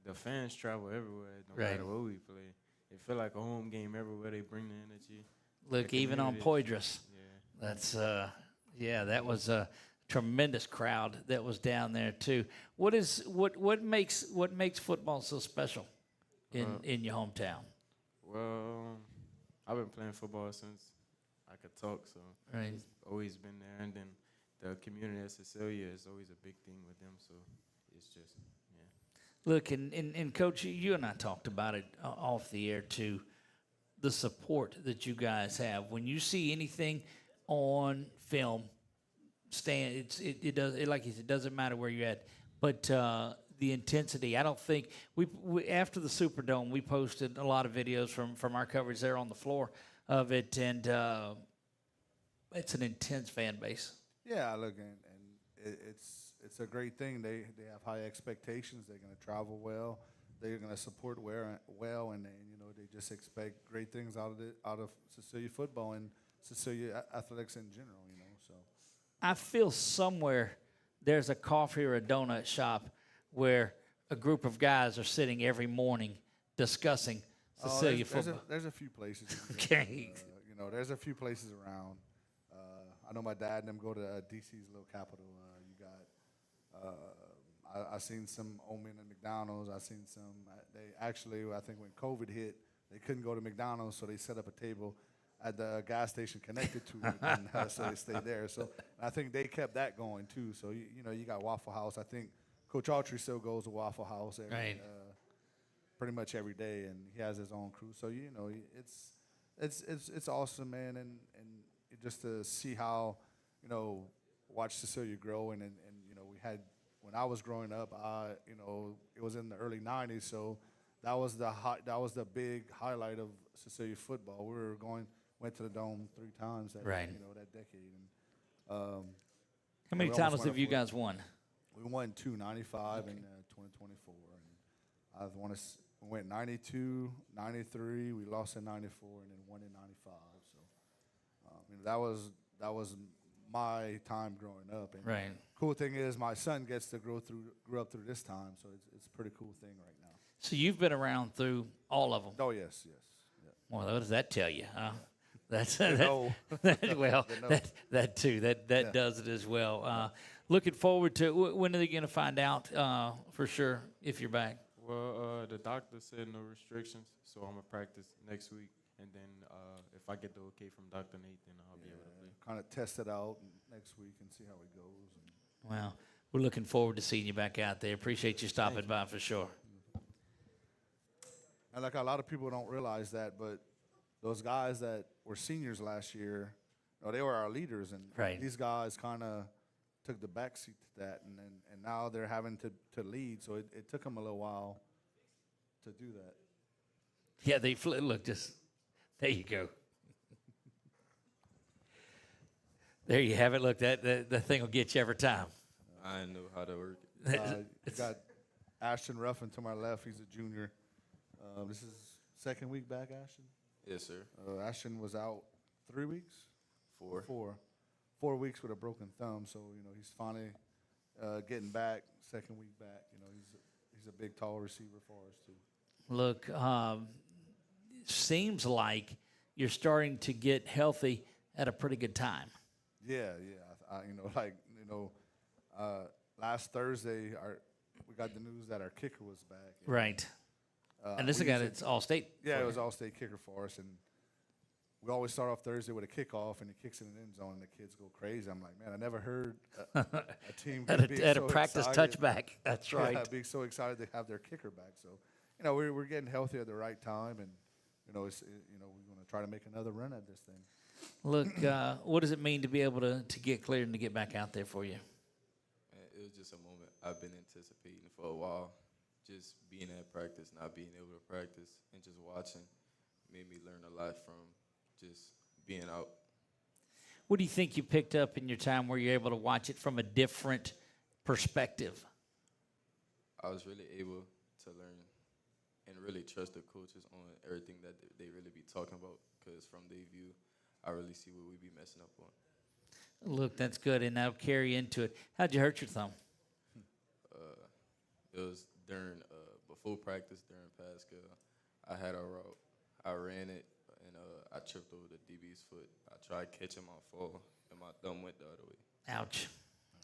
The fans travel everywhere, no matter where we play. It feel like a home game everywhere. They bring the energy. Look, even on Poydras, that's that was a tremendous crowd that was down there too. What makes football so special in your hometown? Well, I've been playing football since I could talk, so it's always been there. And then the community of Cecilia is always a big thing with them, so it's just. Look, and Coach, you and I talked about it off the air too, the support that you guys have. When you see anything on film stand. It does it like you said, it doesn't matter where you're at, but the intensity. I don't think we after the Superdome we posted a lot of videos from our coverage there on the floor of it, and it's an intense fan base. Yeah, look, and it's a great thing. They have high expectations. They're going to travel well. They're going to support well, and you know they just expect great things out of Cecilia football and Cecilia athletics in general. You know, so I feel somewhere there's a coffee or a donut shop where a group of guys are sitting every morning discussing Cecilia football. There's a few places. Okay. You know, there's a few places around. I know my dad and them go to DC's little capital. You got, I seen some Omen and McDonald's. I seen some. They actually, I think when COVID hit, they couldn't go to McDonald's, so they set up a table at the gas station connected to it, and so they stayed there. So I think they kept that going too. So you know, you got Waffle House. I think Coach Autry still goes to Waffle House pretty much every day, and he has his own crew. So you know, it's awesome, man, and just to see how, you know, watch Cecilia grow, and you know, we had, when I was growing up, you know, it was in the early '90s, so that was the big highlight of Cecilia football. We went to the Dome 3 times that right. you know, that decade. And how many titles have you guys won? We won 2, 95 and 2024. And we went 92, 93. We lost in 94, and then won in 95. So. You know, that was my time growing up. And right. Cool thing is my son gets to grew up through this time, so it's a pretty cool thing right now. So you've been around through all of them. Oh yes. Yeah. Well, what does that tell you? That's well, that too. That does it as well. Looking forward to when are they going to find out for sure if you're back? Well, the doctor said no restrictions, so I'm gonna practice next week. And then if I get the okay from Dr. Nate, then I'll be able to play. Kind of test it out next week and see how it goes. Well, we're looking forward to seeing you back out there. Appreciate you stopping by for sure. And like a lot of people don't realize that, but those guys that were seniors last year, you know, they were our leaders, and right. these guys kind of took the backseat to that, and now they're having to lead. So it took them a little while to do that. Yeah, they look just. There you go. There you have it. Look, that thing will get you every time. I know how to work it. You got Ashton Ruffin to my left. He's a junior. This is second week back, Ashton? Yes, sir. Ashton was out 3 weeks? 4. 4 weeks with a broken thumb. So, you know, he's finally getting back, second week back. You know, he's a big, tall receiver for us, too. Look, seems like you're starting to get healthy at a pretty good time. Yeah. Last Thursday, we got the news that our kicker was back. Right. And this is a guy that's all-state. Yeah, it was all-state kicker for us, and we always start off Thursday with a kickoff, and he kicks in an end zone, and the kids go crazy. I'm like, man, I never heard a team at a practice touchback. That's right. Yeah, being so excited to have their kicker back. So, you know, we're getting healthy at the right time, and you know, we're going to try to make another run at this thing. Look, what does it mean to be able to get cleared and to get back out there for you? It was just a moment I've been anticipating for a while. Just being at practice, not being able to practice, and just watching made me learn a lot from just being out. What do you think you picked up in your time where you're able to watch it from a different perspective? I was really able to learn and really trust the coaches on everything that they really be talking about, because from their view, I really see what we be messing up on. Look, that's good, and that'll carry into it. How'd you hurt your thumb? It was during before practice, during pass skill. I had a route. I ran it, and I tripped over the DB's foot. I tried catching my fall, and my thumb went the other way. Ouch.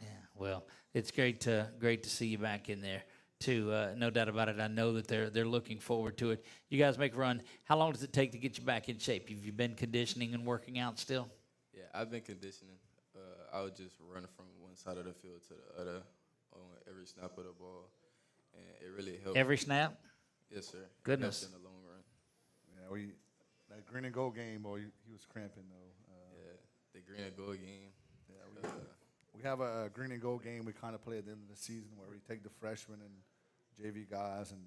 Yeah, well, it's great to see you back in there, too. No doubt about it. I know that they're looking forward to it. You guys make a run. How long does it take to get you back in shape? Have you been conditioning and working out still? Yeah, I've been conditioning. I would just run from one side of the field to the other on every snap of the ball, and it really helped. Every snap? Yes, sir. Goodness. It helps in the long run. Yeah, that green and gold game, boy, he was cramping though. Yeah, the green and gold game. we have a green and gold game we kind of play at the end of the season where we take the freshmen and JV guys and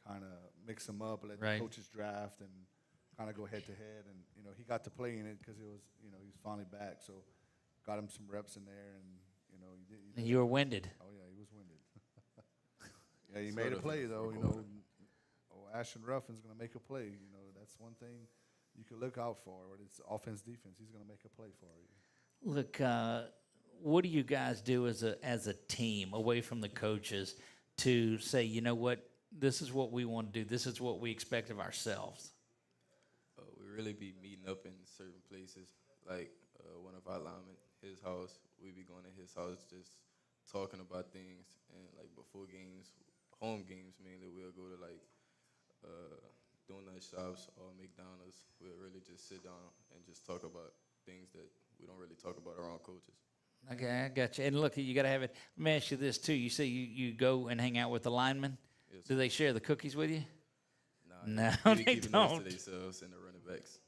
kind of mix them up, let the coaches draft and kind of go head to head. And, you know, he got to play in it because it was, you know, he's finally back. So got him some reps in there and, you know. He did. And you were winded. Oh, yeah, he was winded. Yeah, he made a play, though, you know. Ashton Ruffin's going to make a play. You know, that's one thing you can look out for. When it's offense, defense, he's going to make a play for you. Look, what do you guys do as a team, away from the coaches, to say, you know what, this is what we want to do, this is what we expect of ourselves? We really be meeting up in certain places, like one of our linemen, his house. We be going to his house just talking about things, and like before games, home games mainly, we'll go to like donut shops or McDonald's. We'll really just sit down and just talk about things that we don't really talk about around coaches. Okay, I got you. And look, you got to have it. Let me ask you this, too. You say you go and hang out with the linemen. Yes. Do they share the cookies with you? No, they don't. Those to themselves and the running backs.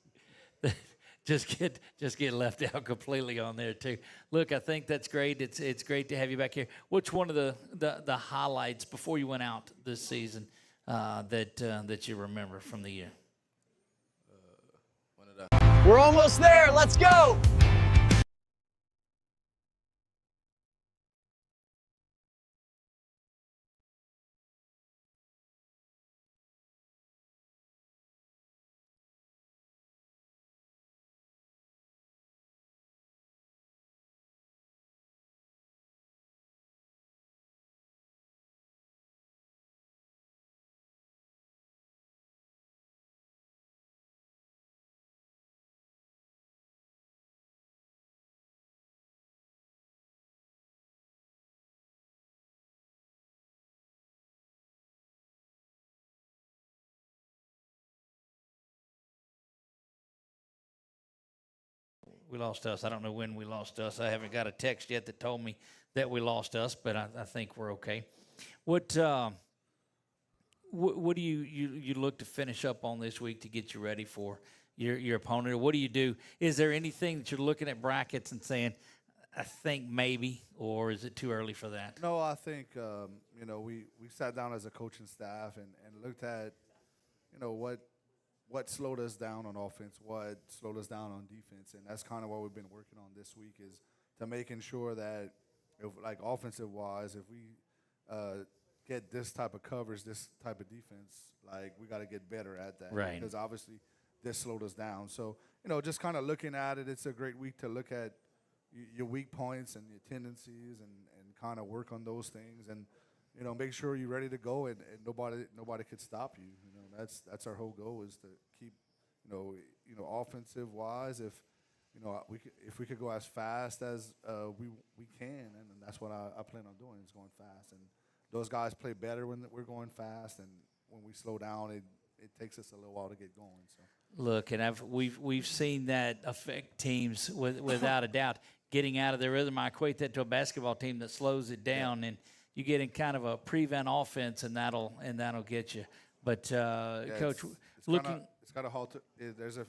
just get left out completely on there, too. Look, I think that's great. It's great to have you back here. Which one of the highlights before you went out this season that you remember from the year? We're almost there. Let's go. We lost us. I don't know when we lost us. I haven't got a text yet that told me that we lost us, but I think we're okay. What do you look to finish up on this week to get you ready for your opponent? Or what do you do? Is there anything that you're looking at brackets and saying, I think maybe, or is it too early for that? No, I think, you know, we sat down as a coaching staff and looked at, you know, what slowed us down on offense, what slowed us down on defense, and that's kind of what we've been working on this week is to making sure that, if, like offensive-wise, if we get this type of coverage, this type of defense, like we got to get better at that. Right. Because obviously this slowed us down. So, you know, just kind of looking at it, it's a great week to look at your weak points and your tendencies and kind of work on those things and, you know, make sure you're ready to go and nobody could stop you. You know, that's our whole goal is to keep, you know, offensive wise. If you know if we could go as fast as we can, and that's what I plan on doing is going fast. And those guys play better when we're going fast, and when we slow down, it takes us a little while to get going. So look, and we've seen that affect teams without a doubt. Getting out of their rhythm, I equate that to a basketball team that slows it down and you get in kind of a prevent offense, and that'll get you. But Coach, it's kind of hard to. It's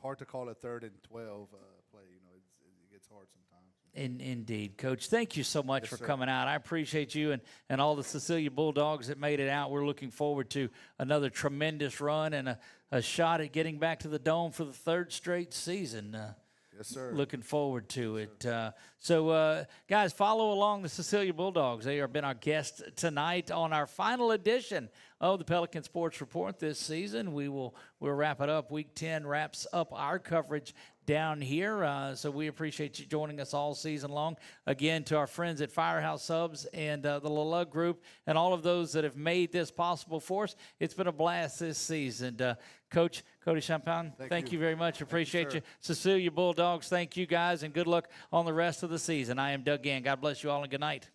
hard to call a 3rd and 12 play. You know, it gets hard sometimes. Indeed, Coach. Thank you so much for coming out. I appreciate you and all the Cecilia Bulldogs that made it out. We're looking forward to another tremendous run and a shot at getting back to the Dome for the 3rd straight season. Yes, sir. Looking forward to it. So, guys, follow along the Cecilia Bulldogs. They have been our guests tonight on our final edition of the Pelican Sports Report this season. We'll wrap it up. Week 10 wraps up our coverage down here. So we appreciate you joining us all season long. Again, to our friends at Firehouse Subs and the Leleux Group and all of those that have made this possible for us. It's been a blast this season. Coach Cody Champagne, thank you very much. Appreciate you. Cecilia Bulldogs, thank you guys, and good luck on the rest of the season. I am Doug Gann. God bless you all and good night.